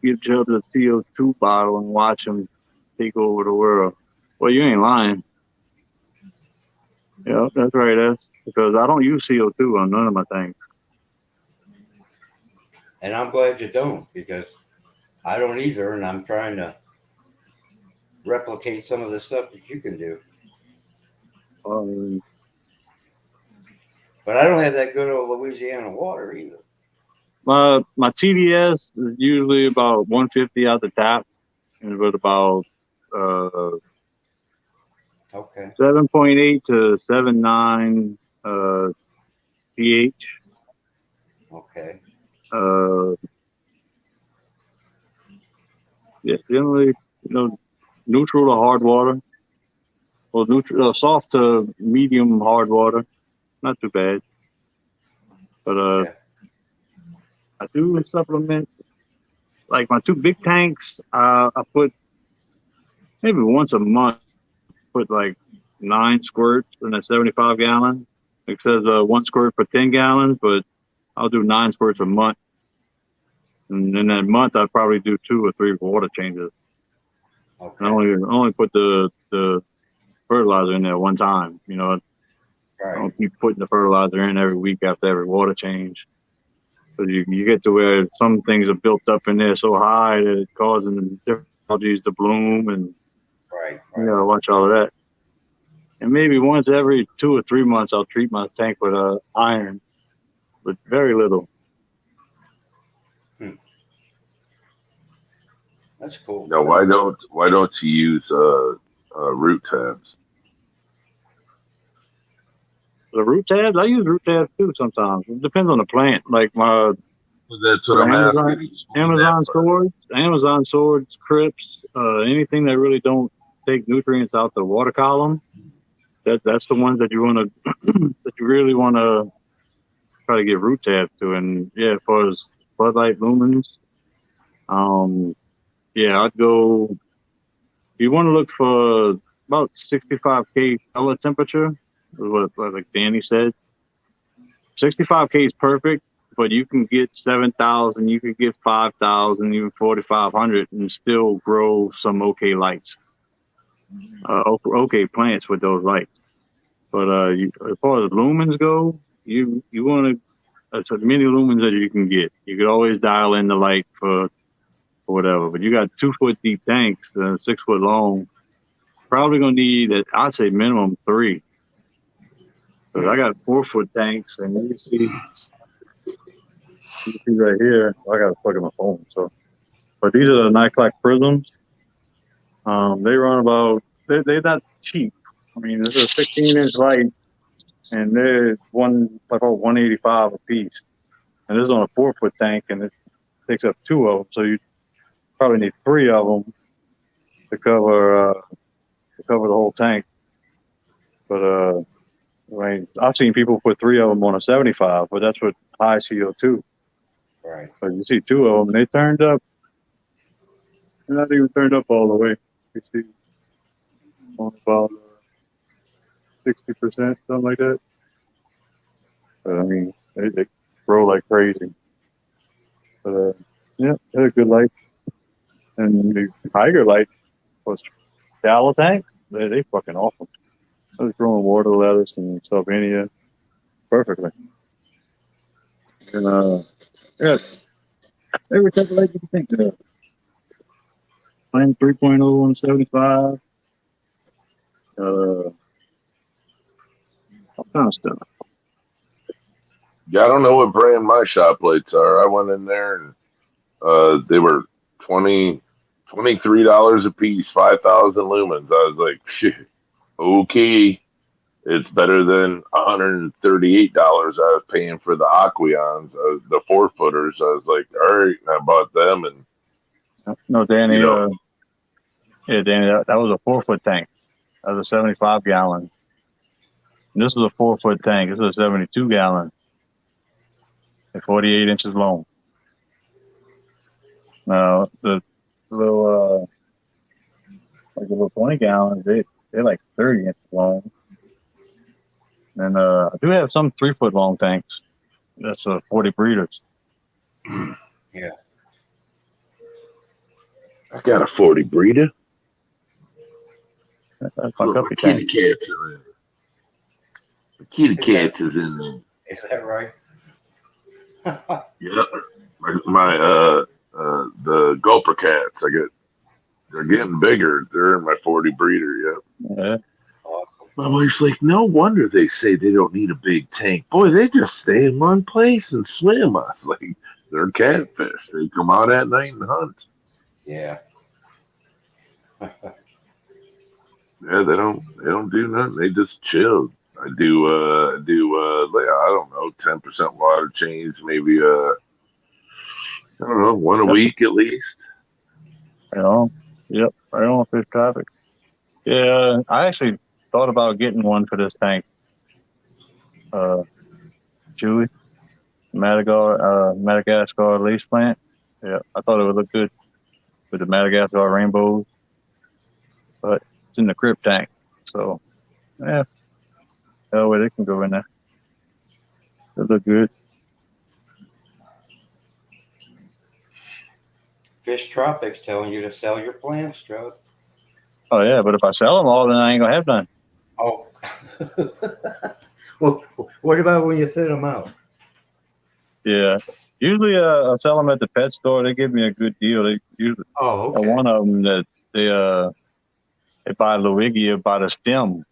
give Chubb the CO2 bottle and watch him take over the world. Well, you ain't lying. Yeah, that's right. That's because I don't use CO2 on none of my things. And I'm glad you don't because I don't either, and I'm trying to replicate some of the stuff that you can do. Um, But I don't have that good old Louisiana water either. my TDS is usually about 150 out the tap, and with about uh, Okay. 7.8 to 7.9 pH. Okay. Uh, yeah, generally, neutral to hard water, or neutral, soft to medium hard water. Not too bad, but Okay. I do supplement like my two big tanks. I put maybe once a month. Put like 9 squirts in a 75 gallon. It says 1 squirt for 10 gallons, but I'll do 9 squirts a month. And in that month, I'd probably do 2 or 3 water changes. And Okay. I only put the fertilizer in there one time. I Right. don't keep putting the fertilizer in every week after every water change. Because you get to where some things are built up in there so high that it's causing different algae to bloom, and Right. you Right. gotta watch all of that. And maybe once every 2 or 3 months, I'll treat my tank with iron, but very little. Hmm. That's cool. Now, why don't you use root tabs? The root tabs, I use root tabs too sometimes. It depends on the plant. Like my Well, that's what for I'm asking. Explain that part. Amazon swords, crypts, anything that really don't take nutrients out the water column. That's the ones that you want to that you really want to try to get root tabs to. And yeah, as far as floodlight lumens, um, yeah, I'd go. You want to look for about 65K color temperature, is what like Danny said. 65K is perfect, but you can get 7,000, you could get 5,000, even 4,500, and still grow some okay lights, okay plants with those lights. But as far as lumens go, you want to as many lumens as you can get. You could always dial in the light for whatever. But you got 2 foot deep tanks, 6 foot long. Probably gonna need, I'd say minimum three. Because Hmm. I got 4 foot tanks, and you can see right here. I got to plug in my phone. So, but these are the Nyclac prisms. They run about. They're not cheap. I mean, this is a 16-inch light, and they're about 185 a piece. And this is on a 4 foot tank, and it takes up two of them. So you probably need three of them to cover the whole tank. But I mean, I've seen people put three of them on a 75, but that's with high CO2. Right. But you see two of them, and they turned up. They're not even turned up all the way. You see, on about 60%, something like that. But I mean, they grow like crazy. But yeah, they're a good light. And the Tiger light was shallow tank. They fucking awesome. I was growing water lettuce and Sylvania perfectly. And yeah, every type of light you can think of. Plan 3.0 on 75. All kind of stuff. Yeah, I don't know what brand my shop lights are. I went in there and they were 20, $23 a piece, 5,000 lumens. I was like, shit, okay. It's better than $138 I was paying for the Aqueons, the 4-footers. I was like, all right, I bought them, and No, you Danny. know, Yeah, Danny. That was a 4-foot tank. That was a 75-gallon. This is a 4-foot tank. This is a 72-gallon and 48 inches long. Now the little like the little 20 gallons, they're like 30 inches long. And I do have some 3-foot long tanks. That's 40 breeders. Yeah. I got a 40 breeder. That's That's my what my guppy kitty tank. cats are in. The kitty Is that cats is in there. is that right? Yep. My the gulper cats. They're getting bigger. They're in my 40 breeder. Yep. Yeah. Awesome. My wife's like, no wonder they say they don't need a big tank. Boy, they just stay in one place and swim. I was like, they're catfish. They come out at night and hunt. Yeah. Yeah, they don't do nothing. They just chill. I do like, I don't know, 10% water change, maybe I don't know, one a Yep. week at least. Right on. Yep. Right on fish traffic. Yeah. I actually thought about getting one for this tank. Chewy. Madagascar lace plant. Yeah. I thought it would look good with the Madagascar rainbows, but it's in the crib tank. So yeah, that way they can go in there. It look good. Fish Tropics telling you to sell your plants, Joe. Oh yeah, but if I sell them all, then I ain't gonna have none. Oh. Well, what about when you thin them out? Yeah. Usually, I sell them at the pet store. They give me a good deal. They usually Oh, okay. one of them that they buy Luigia by the stem.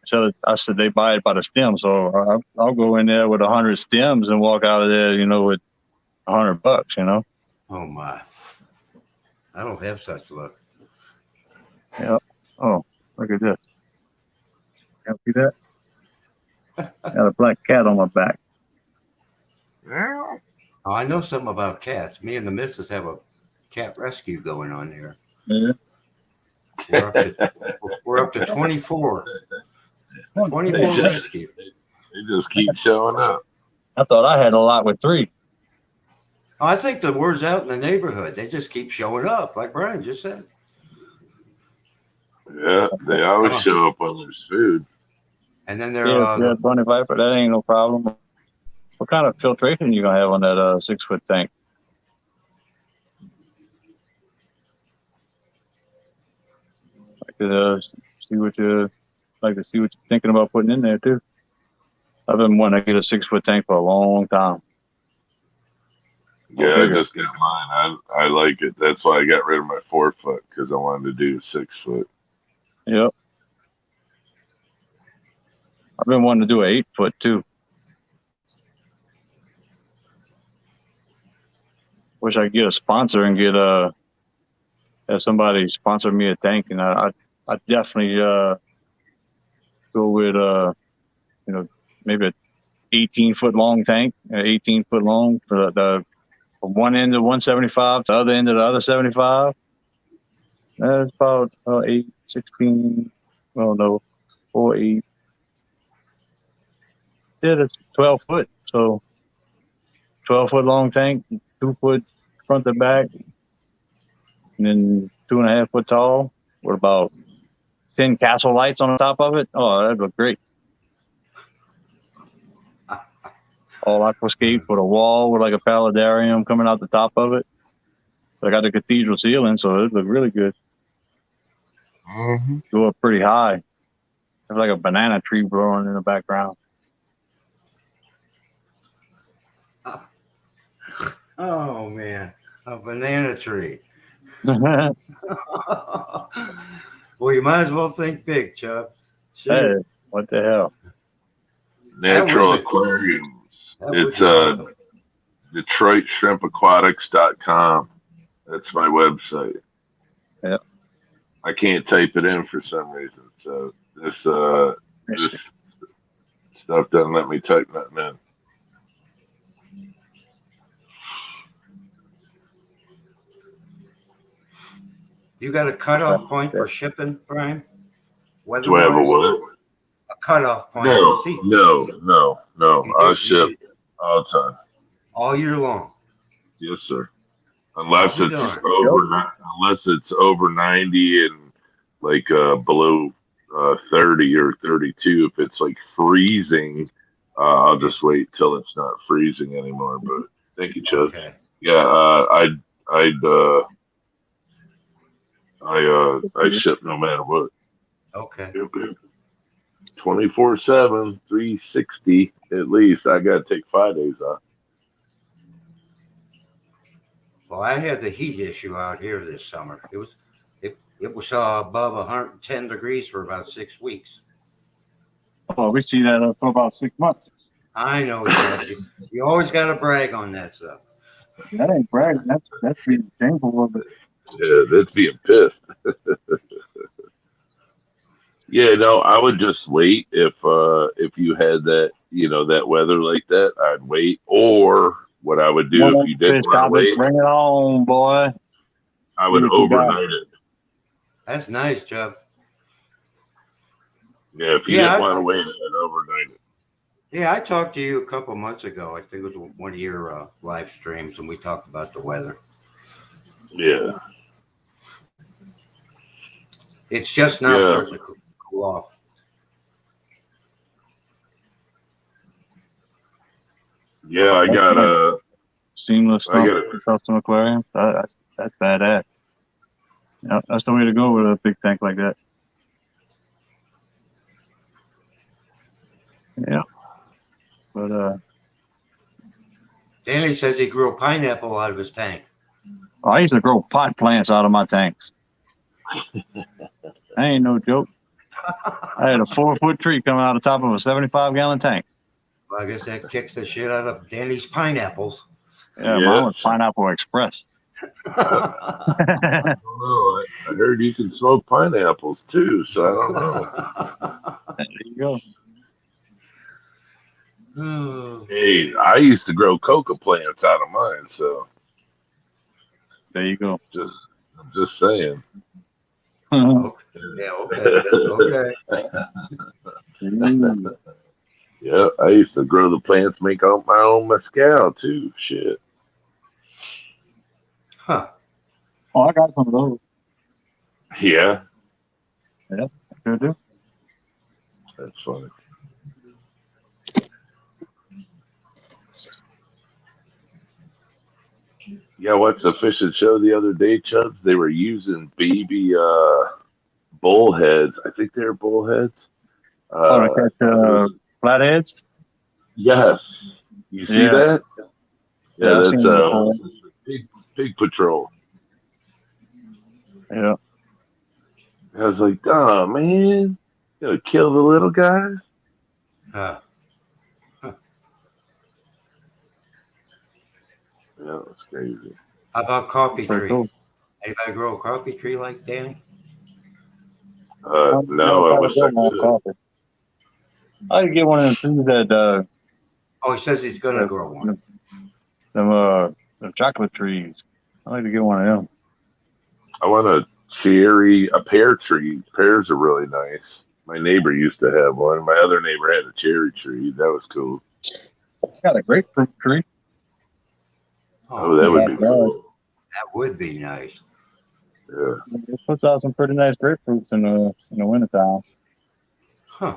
So I said they buy it by the stem. So I'll go in there with 100 stems and walk out of there, with $100. Oh my. I don't have such luck. Yeah. Oh, look at this. You see that? Got a black cat on my back. Oh, I know something about cats. Me and the missus have a cat rescue going on there. Yeah. We're up to 24. 24 They just, rescue. they just keep showing up. I thought I had a lot with 3. Oh, I think the word's out in the neighborhood. They just keep showing up, like Brian just said. Yeah, they always show up when there's food. And then they're Yeah, bunny viper. That ain't no problem. What kind of filtration you gonna have on that 6-foot tank? I could see what you're thinking about putting in there too. I've been wanting to get a 6-foot tank for a long time. Yeah, I just got mine. I like it. That's why I got rid of my 4-foot because I wanted to do 6-foot. Yep. I've been wanting to do an 8-foot too. Wish I could get a sponsor and have somebody sponsor me a tank, and I definitely go with maybe a 18-foot long tank, 18-foot long for the from one end of 175 to the other end of the other 75. That's about 8, 16. Oh no, 4, 8. Yeah, that's 12 foot. So 12-foot long tank, 2-foot front to back, and then 2.5 foot tall with about 10 castle lights on the top of it. Oh, that'd look great. All aquascape with a wall with like a paludarium coming out the top of it. I got the cathedral ceiling, so it'd look really good. Mm-hmm. Go up pretty high. There's like a banana tree growing in the background. oh man, a banana tree. Hey, Well, you might as well think big, Chuck. Shoot. what the hell? Natural That would be- aquariums. That would It's be awesome. DetroitShrimpAquatics.com. That's my website. Yeah. I can't type it in for some reason. So Let's this see. stuff doesn't let me type nothing in. You got a cutoff point for shipping, Brian? Do I have a Weather-wise, what? a cutoff point. No, See, no, no, no. you I do. You ship do all the time. all year long. Yes, sir. I'll Unless be it's darned. over, unless it's over 90 and like below 30 or 32. If it's like freezing, I'll Yeah. just wait till it's not freezing anymore. But thank you, Chuck. Okay. Yeah, I'd I ship no matter what. Okay. Yep, yep. 24/7, 360 at least. I got to take 5 days off. Well, I had the heat issue out here this summer. It was above 110 degrees for about 6 weeks. Oh, we see that for about 6 months. I know, Chad. You always got to brag on that stuff. That ain't bragging. That's being thankful of it. Yeah, that's being pissed. Yeah, no, I would just wait if you had that, that weather like that, I'd wait. Or what I would do if One you didn't fish want to topic, wait, bring it on, boy. I See would what you got. overnight it. That's nice, Chubb. Yeah, if you didn't Yeah, want to wait, I'd overnight it. yeah. I talked to you a couple months ago. I think it was one of your live streams, and we talked about the weather. Yeah. It's just now Yeah. starting to cool off. Yeah, I got Seamless I stuff, got custom aquarium. That's badass. Yeah, that's the way to go with a big tank like that. Yeah, but Danny says he grew a pineapple out of his tank. I used to grow pot plants out of my tanks. That ain't no joke. I had a 4-foot tree coming out of the top of a 75-gallon tank. Well, I guess that kicks the shit out of Danny's pineapples. Yeah, mine yeah. was Pineapple Express. I don't know. I heard you can smoke pineapples too, so I don't know. There you go. Hey, I used to grow coca plants out of mine, so There you go. I'm just saying. Okay. Yeah, okay. Yeah, I used to grow the plants, make out my own mezcal too. Shit. Huh. Oh, I got some of those. Yeah, Yeah, I sure do. that's funny. Yeah, what's the fishing show the other day, Chubbs? They were using baby bullheads. I think they're bullheads. Oh, to catch It was flatheads? yes. You see Yeah, that? Yeah, yeah, I've that's seen them before. pig patrol. Yeah. I was like, oh man, gonna kill the little guys. Huh. Yeah, that's crazy. How about coffee Pretty tree? cool. Anybody grow a coffee tree like Danny? I'm never No, I tried to wish I grow my own could. coffee. I could get one of them trees Oh, he says he's gonna grow one. them chocolate trees. I like to get one of them. I want a pear tree. Pears are really nice. My neighbor used to have one. My other neighbor had a cherry tree. That was cool. It's got a grapefruit tree. Oh, that would be Yeah, cool. That would be nice. Yeah. it puts out some pretty nice grapefruits in the wintertime. Huh.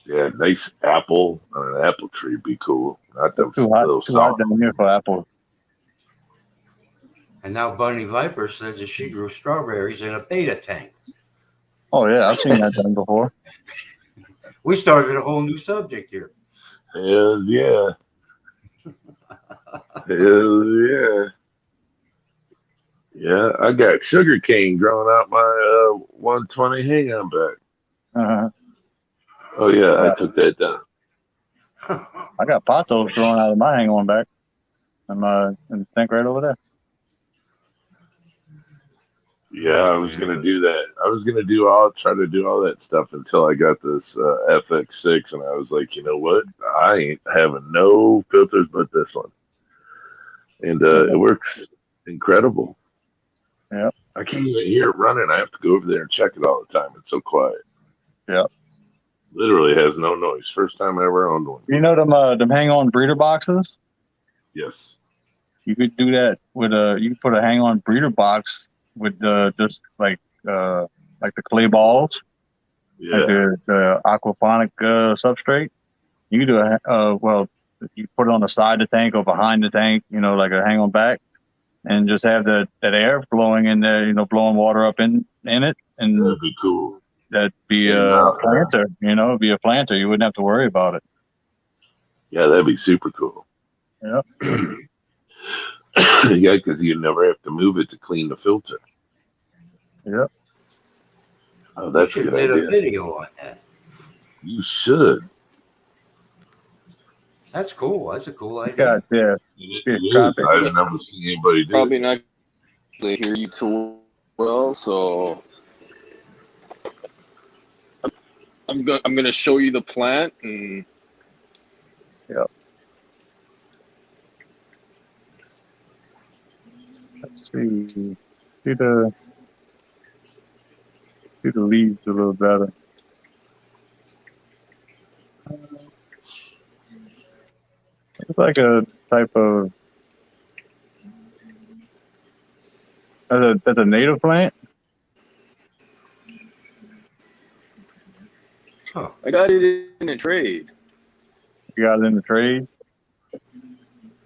Yeah, nice apple on an apple tree would be cool. Not them Too hot, little too hot soft. down here for apples. And now Bunny Viper says that she grew strawberries in a beta tank. Oh yeah, I've seen that done before. We started a whole new subject here. Hell yeah. Hell yeah. Yeah, I got sugar cane growing out my 120 hang on back. Uh-huh. Oh yeah, I took that down. I got pothos growing out of my hang on back. in the tank right over there. Yeah, I Oh was man. gonna do that. I was gonna try to do all that stuff until I got this FX6, and I was like, you know what? I ain't having no filters but this one, and Yeah, it works incredible. yeah, I can't even hear it running. I have to go over there and check it all the time. It's so quiet. yeah. Literally has no noise. First time I ever owned one. You know them hang on breeder boxes? Yes. You could do that with you could put a hang on breeder box with just uh like the clay balls, like Yeah. the aquaponic substrate. You could do well, you put it on the side of the tank or behind the tank, like a hang on back, and just have that air flowing in there, blowing water up in it, and That'd be cool. that'd be And a planter. It'd be a planter. You wouldn't have to worry about it. yeah, that'd be super cool. Yeah, Yeah, because you never have to move it to clean the filter. yeah. Oh, You that's a should good have did a idea. video on that. You should. That's cool. That's a cool You got idea. yeah, It is. copy. I've never seen anybody do it. Probably not able to hear you too well, so I'm gonna show you the plant and Yeah. Let's see. See the see the leaves a little better. It's like a type of that's a native plant. Huh. I got it in a trade. You got it in the trade.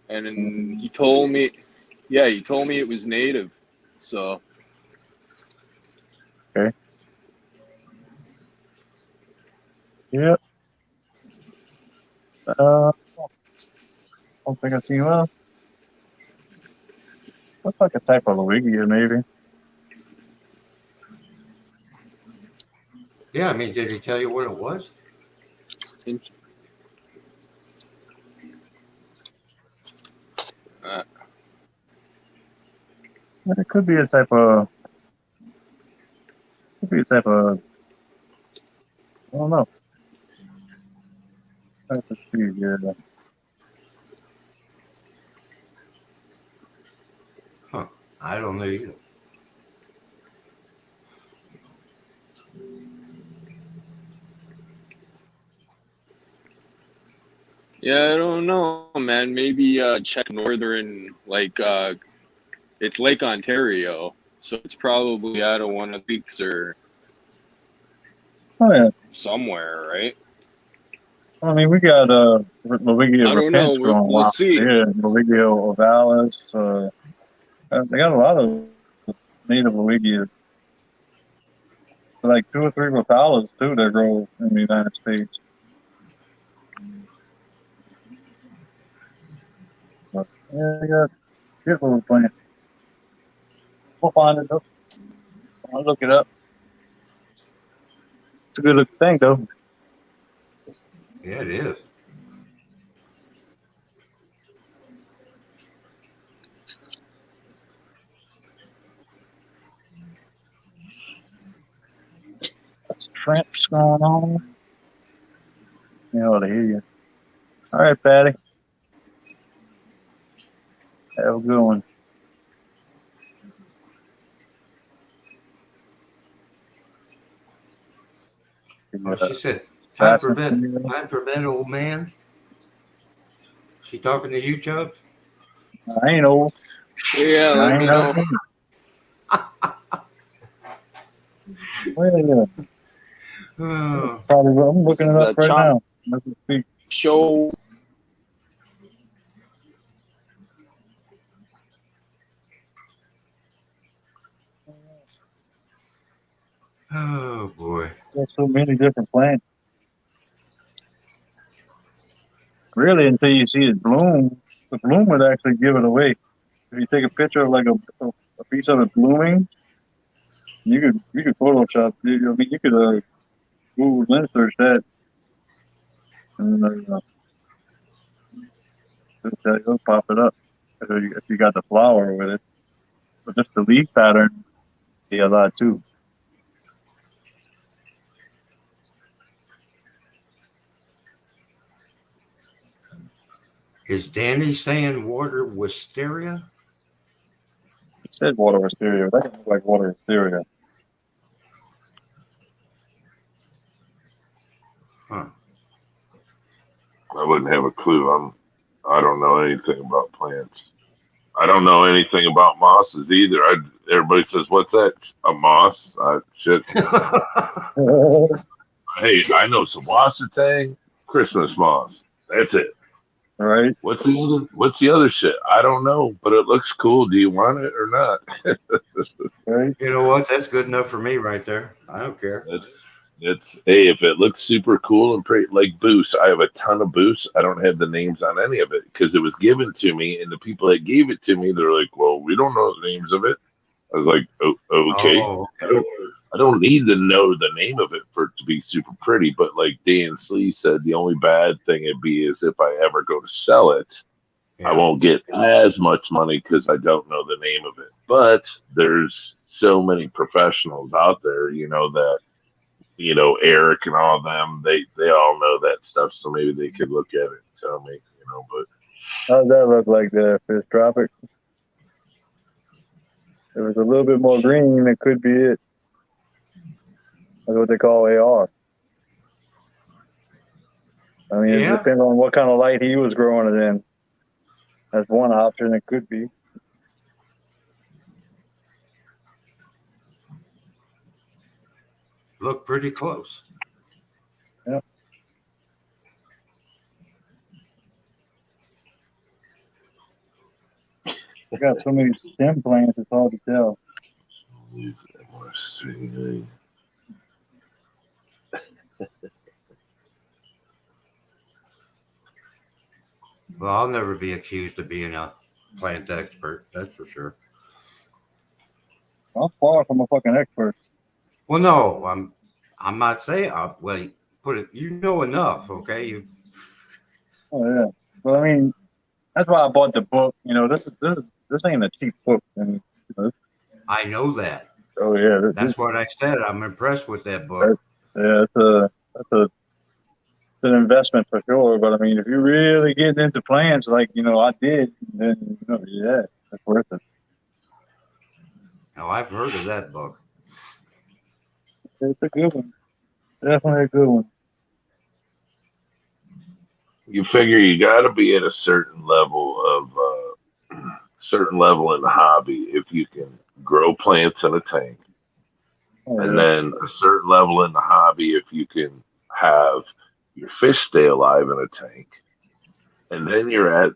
And then he told me, yeah, he told me it was native. So Okay. Yep. Don't think I've seen one. Looks like a type of Loigia, maybe. Yeah, I mean, did he tell you what it was? uh, It could be a type of. Could be a type of. I don't know. Type of tree, yeah. Huh. I don't know either. yeah, I don't know, man. Maybe check northern, like it's Lake Ontario, so it's probably out of one of the peaks or Oh yeah. somewhere, right? I mean, we got Loigia I don't know. repens growing We'll wild see. here. Loigia ovalis. They got a lot of native Loigia. Like 2 or 3 Rotalas too that grow in the United States. But yeah, they got good little plant. We'll find it though. I'll look it up. It's a good looking thing though. Yeah, it is. That's shrimps going on. You ought to hear you. All right, Patty. Have a good one. Oh, she said, Fasten to you. time for bed, old man. She talking to you, Chubbs? I ain't old. Yeah, I let ain't me no know. Well, Oh, probably. I'm looking it up right Chop now. As we speak. show. oh boy. There's so many different plants. Really, until you see it bloom, the bloom would actually give it away. If you take a picture of like a piece of it blooming, you could Photoshop. I mean, you could Google lens search that, and it'll pop it up. if you got the flower with it. But just the leaf pattern, be a lot too. Is Danny saying water wisteria? It said water wisteria. That can look like water wisteria. Huh. I wouldn't have a clue. I don't know anything about plants. I don't know anything about mosses either. Everybody says, "What's that? A moss?" Shit. Hey, I know some wassertang, Christmas moss. That's it. Right? What's the other shit? I don't know, but it looks cool. Do you want it or not? Right? You know what? That's good enough for me right there. I don't care. It's it's hey, if it looks super cool and pretty, like boost. I have a ton of boost. I don't have the names on any of it because it was given to me, and the people that gave it to me, they're like, "Well, we don't know the names of it." I was like, "Oh, okay." Oh, I okay. don't, I don't need to know the name of it for it to be super pretty. But like Dan Slee said, the only bad thing it'd be is if I ever go to sell it, I Yeah. won't get as much money because I don't know the name of it. But there's so many professionals out there, that Eric and all of them, they all know that stuff, so maybe they could look at it and tell me. But How does that look like the fish tropic? If it's a little bit more green, it could be it. That's what they call AR. I mean, it Yeah. depends on what kind of light he was growing it in. That's one option. It could be. Look pretty close. Yeah. We got so many stem plants, it's hard to tell. Well, I'll never be accused of being a plant expert. That's for sure. I'm far from a fucking expert. Well, no, I'm not saying. Well, put it. You know enough, okay? Oh yeah. Well, I mean, that's why I bought the book. This ain't a cheap book, and I know that. oh yeah, That's what I said. I'm impressed with that that, book. yeah, it's an investment for sure. But I mean, if you're really getting into plants, like I did, then yeah, it's worth it. Now I've heard of that book. It's a good one, definitely a good one. you figure you got to be at a certain level in the hobby if you can grow plants in a tank, Oh and yeah, then a certain level in the hobby if you can have your fish stay alive in a tank, and then you're at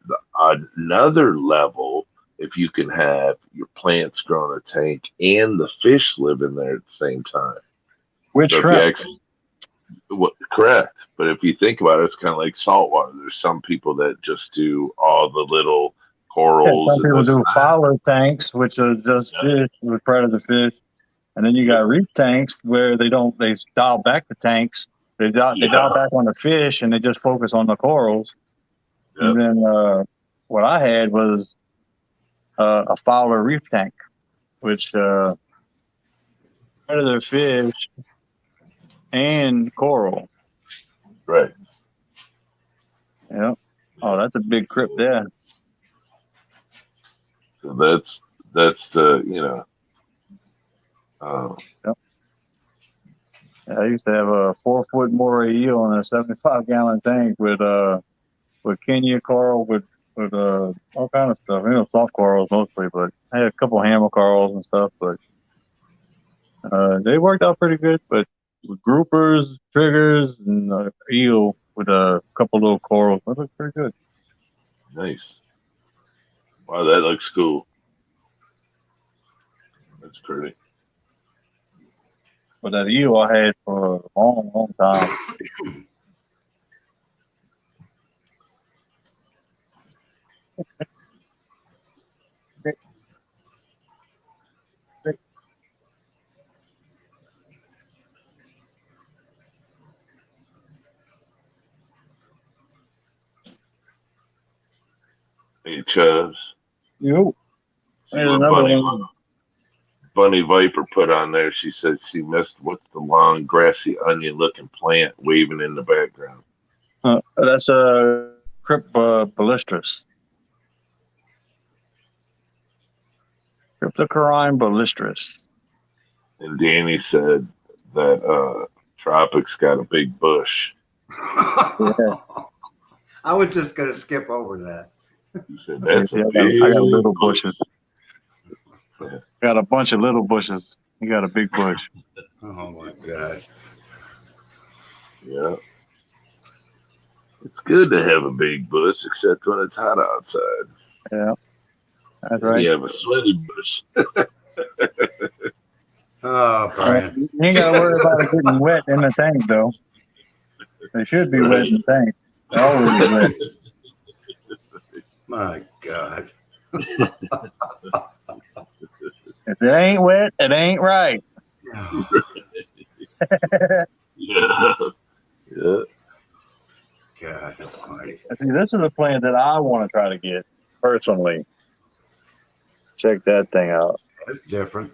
another level if you can have your plants grow in a tank and the fish live in there at the same time. with So if you shrimp. actually, correct, but if you think about it, it's kind of like saltwater. There's some people that just do all the little Yeah, corals some and people this do and fowler tanks, which are just that. fish with predator fish, and then you Yep, got reef tanks where they dial back the tanks. They dial yeah, back on the fish and they just focus on the corals. And yep, then what I had was a Fowler reef tank, which predator fish and coral. right. Yeah. Oh, that's a big crypt there. So that's the. Uh, Yep. Yeah, I used to have a 4 foot moray eel in a 75-gallon tank with Kenya coral with all kind of stuff. Soft corals mostly, but I had a couple hammer corals and stuff. But they worked out pretty good. But with groupers, triggers, and eel with a couple little corals, that looked pretty good. nice. Wow, that looks cool. That's pretty. But that eel I had for a long, long time. Hey, Chubs. Yo, See there's what another one. Bunny Viper put on there. She said she missed what's the long grassy onion looking plant waving in the background. That's a Crypt ballistris. Cryptocarine ballistris. And Danny said that Tropics got a big bush. Yeah. I was just gonna skip over that. He said that's See, a I got big little bush. bushes. Got a bunch of little bushes. You got a big bush. Oh my god. Yeah. It's good to have a big bush, except when it's hot outside. Yeah, that's Then right. you have a sweaty bush. Oh, Brian. You ain't got to worry about it getting wet in the tank, though. It should be wet in the tank. They're always wet. My God. If it ain't wet, it ain't right. Yeah. Yeah. God almighty. See, this is a plant that I want to try to get personally. Check that thing out. That's different.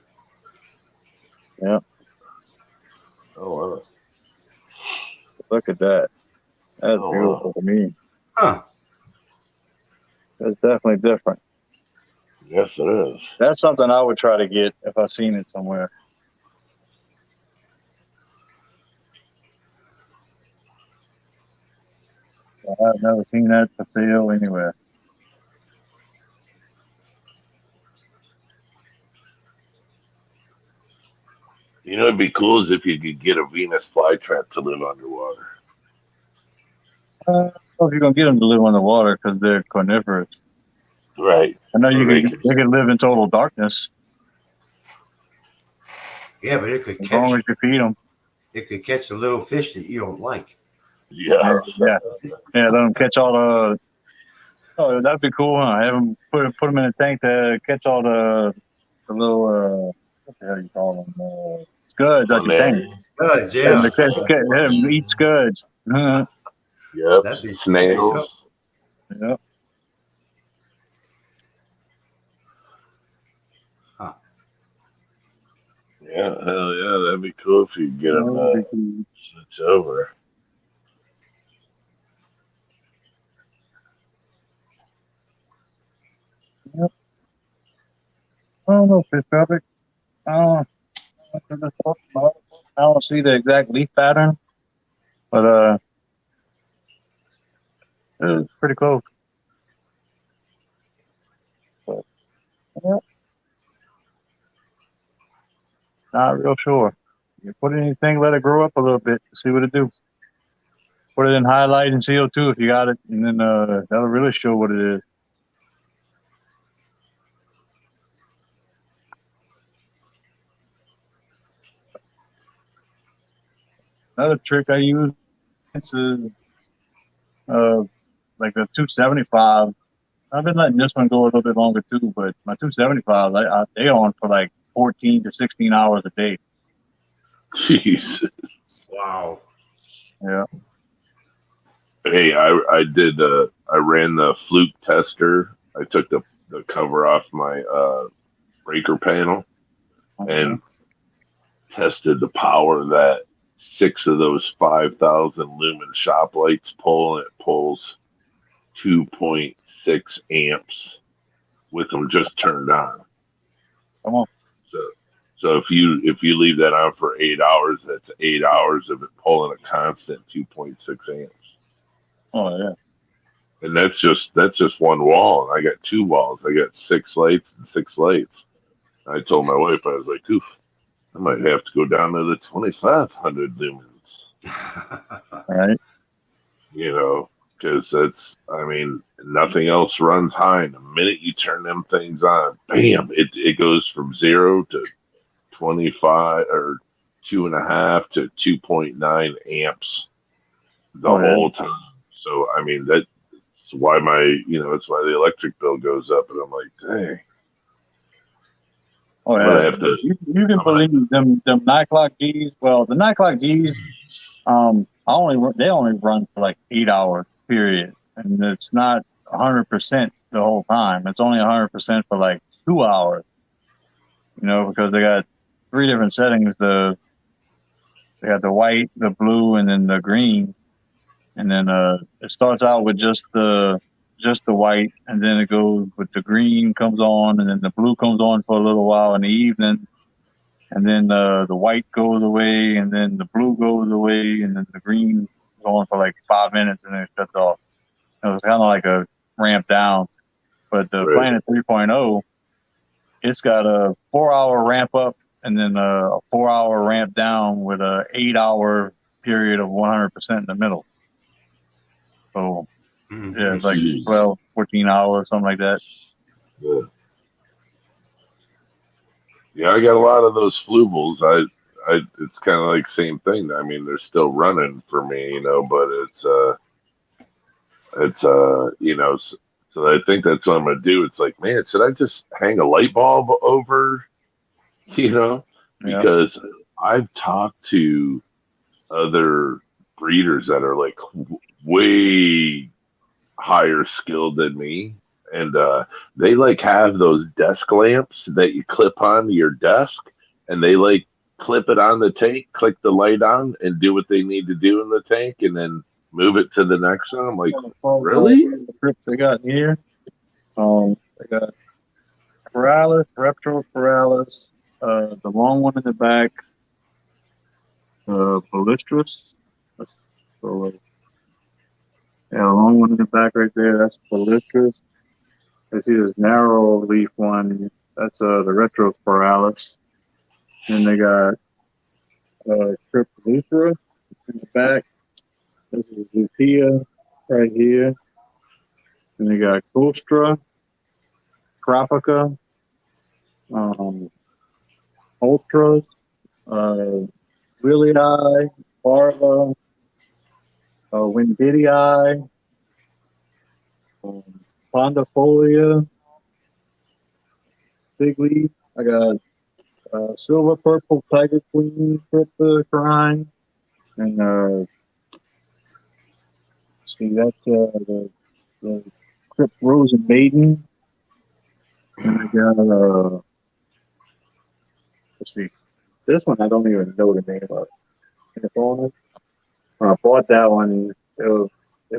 Yeah, Oh wow. look at that. That's Oh beautiful wow. to me. Huh. That's definitely different. Yes, it is. That's something I would try to get if I seen it somewhere. I've never seen that for sale anywhere. You know, it'd be cool is if you could get a Venus flytrap to live underwater. If you're gonna get them to live underwater because they're carnivorous. Right. I know Or they can live in total darkness Yeah, but it could as long catch as you feed them. the little fish that you don't like. Yeah. Yeah. Let them catch all the. Oh, that'd be cool, huh? Have them put them in a tank to catch all the little what the hell you call them? Scuds out your tank. Good, Have them, yeah. have them eat scuds. Yep. That'd be Snails. something. Yep. Huh. Yeah, hell yeah, that'd be cool if you could get them That'd be cool. switch over. Yep. I don't know, fish traffic. I don't see the exact leaf pattern, but it's pretty close. But, yeah, not real sure. You put it in anything, let it grow up a little bit, see what it do. Put it in highlight and CO2 if you got it, and then that'll really show what it is. Another trick I use is uh, like a 275. I've been letting this one go a little bit longer too, but my 275, they on for like 14 to 16 hours a day. Jeez. Wow. Yeah. Hey, I ran the fluke tester. I took the cover off my breaker panel and tested the power that 6 of those 5,000 lumen shop lights pull, and it pulls 2.6 amps with them just turned on. Come on. So if you leave that on for 8 hours, that's 8 hours of it pulling a constant 2.6 amps. Oh yeah. And that's just one wall. And I got 2 walls. I got 6 lights and 6 lights. I told my wife, I was like, oof, I might have to go down to the 2,500 lumens. All right. You know, because I mean, nothing else runs high. And the minute you turn them things on, bam, it goes from 0 to 25 or 2.5 to 2.9 amps the whole time. So, I mean, that's why that's why the electric bill goes up. And I'm like, dang. Oh yeah. You can believe them night clock Gs. Well, the night clock Gs, they only run for like 8 hours period, and it's not 100% the whole time. It's only 100% for like 2 hours, because they got three different settings. They got the white, the blue, and then the green. And then it starts out with just the white, and then it goes with the green comes on, and then the blue comes on for a little while in the evening, and then the white goes away, and then the blue goes away, and then the green goes on for like 5 minutes, and then it shuts off. It's kind of like a ramp down. But the Right. Planet 3.0, it's got a 4 hour ramp up and then a 4 hour ramp down with a 8 hour period of 100% in the middle. So yeah, it's like 12, 14 hours, something like that. Yeah. Yeah, I got a lot of those flubles. It's kind of like same thing. I mean, they're still running for me, but so I think that's what I'm gonna do. It's like, man, should I just hang a light bulb over, you know, Yeah. because I've talked to other breeders that are like way higher skilled than me, and they like have those desk lamps that you clip onto your desk, and they like clip it on the tank, click the light on, and do what they need to do in the tank, and then move it to the next one. I'm like, really? The trips they got here. They got Paralis, Reptile Paralis, the long one in the back, Ballistris. So, yeah, the long one in the back right there, that's Ballistris. I see this narrow leaf one, that's the Retro Paralis. Then they got Crypt Luthra in the back. This is Lucia right here. Then they got Colstra, Tropica, Ultras, Willie Eye, Barva, Windidii, um, Pondifolia, Big Leaf. I got Silver Purple Tiger Queen, Crypta Crime, and see that's the Crypt Rose and Maiden. And I got let's see, this one I don't even know the name of. When I bought that one, it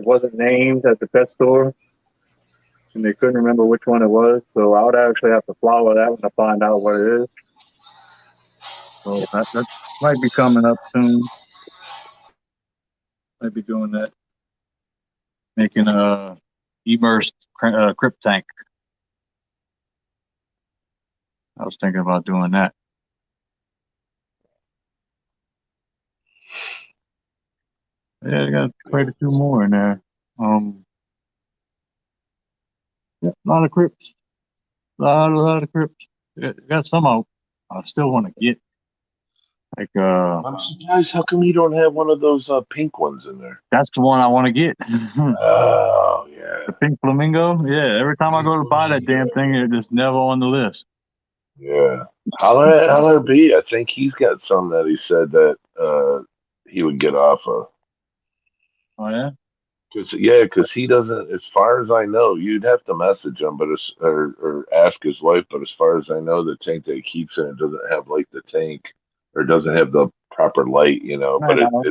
wasn't named at the pet store, and they couldn't remember which one it was. So I would actually have to follow that one to find out what it is. So that might be coming up soon. Might be doing that, making a immersed crypt tank. I was thinking about doing that. Yeah, I got quite a few more in there. Yeah, a lot of crypts. A lot of crypts. Got some out. I still want to get. Like I'm surprised. How come you don't have one of those pink ones in there? that's the one I want to get. Oh yeah, The pink flamingo. Yeah, every time I go to buy that damn thing, it's just never on the list. yeah. Holler B. I think he's got some that he said that he would get off of. Oh yeah. Because he doesn't. As far as I know, you'd have to message him, or ask his wife. But as far as I know, the tank that he keeps in it doesn't have like the tank, or doesn't have the proper light. I But know.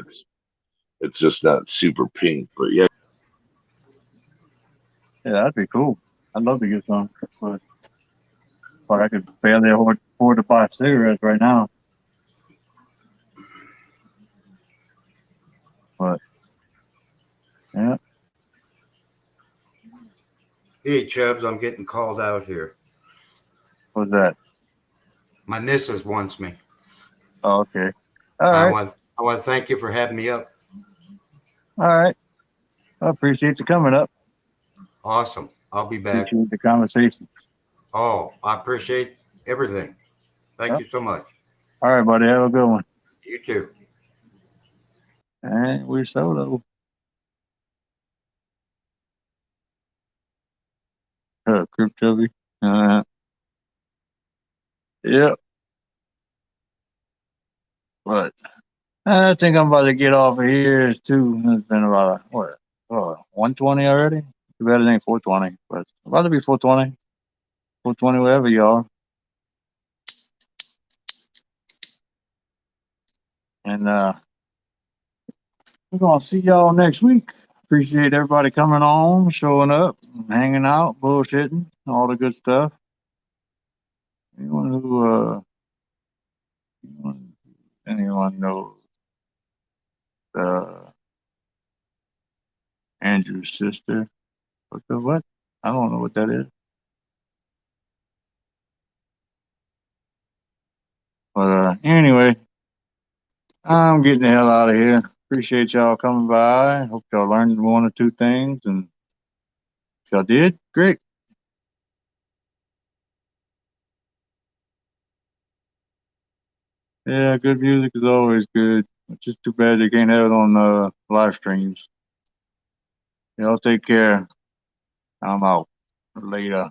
it's just not super pink. But yeah. Yeah, that'd be cool. I'd love to get some, but I could barely afford to buy cigarettes right now. But yeah, Hey, Chubbs, I'm getting called out here. what's that? My missus wants me. Oh, okay. All I right. want I want to thank you for having me up. All right. I appreciate you coming up. Awesome. I'll be back. Appreciate the conversation. Oh, I appreciate everything. Thank Yep. you so much. All right, buddy. Have a good one. You too. And we're solo. Crypt Chubby. Yep. But I think I'm about to get off of here too. It's been about 120 already. Too bad it ain't 420, but it's about to be 420, 420, wherever you are. And we're gonna see y'all next week. Appreciate everybody coming on, showing up, hanging out, bullshitting, all the good stuff. Anyone who anyone knows Andrew's sister? What the what? I don't know what that is. But anyway, I'm getting the hell out of here. Appreciate y'all coming by. Hope y'all learned one or two things, and if y'all did, great. Yeah, good music is always good. It's just too bad they can't have it on live streams. Y'all take care. I'm out. Later.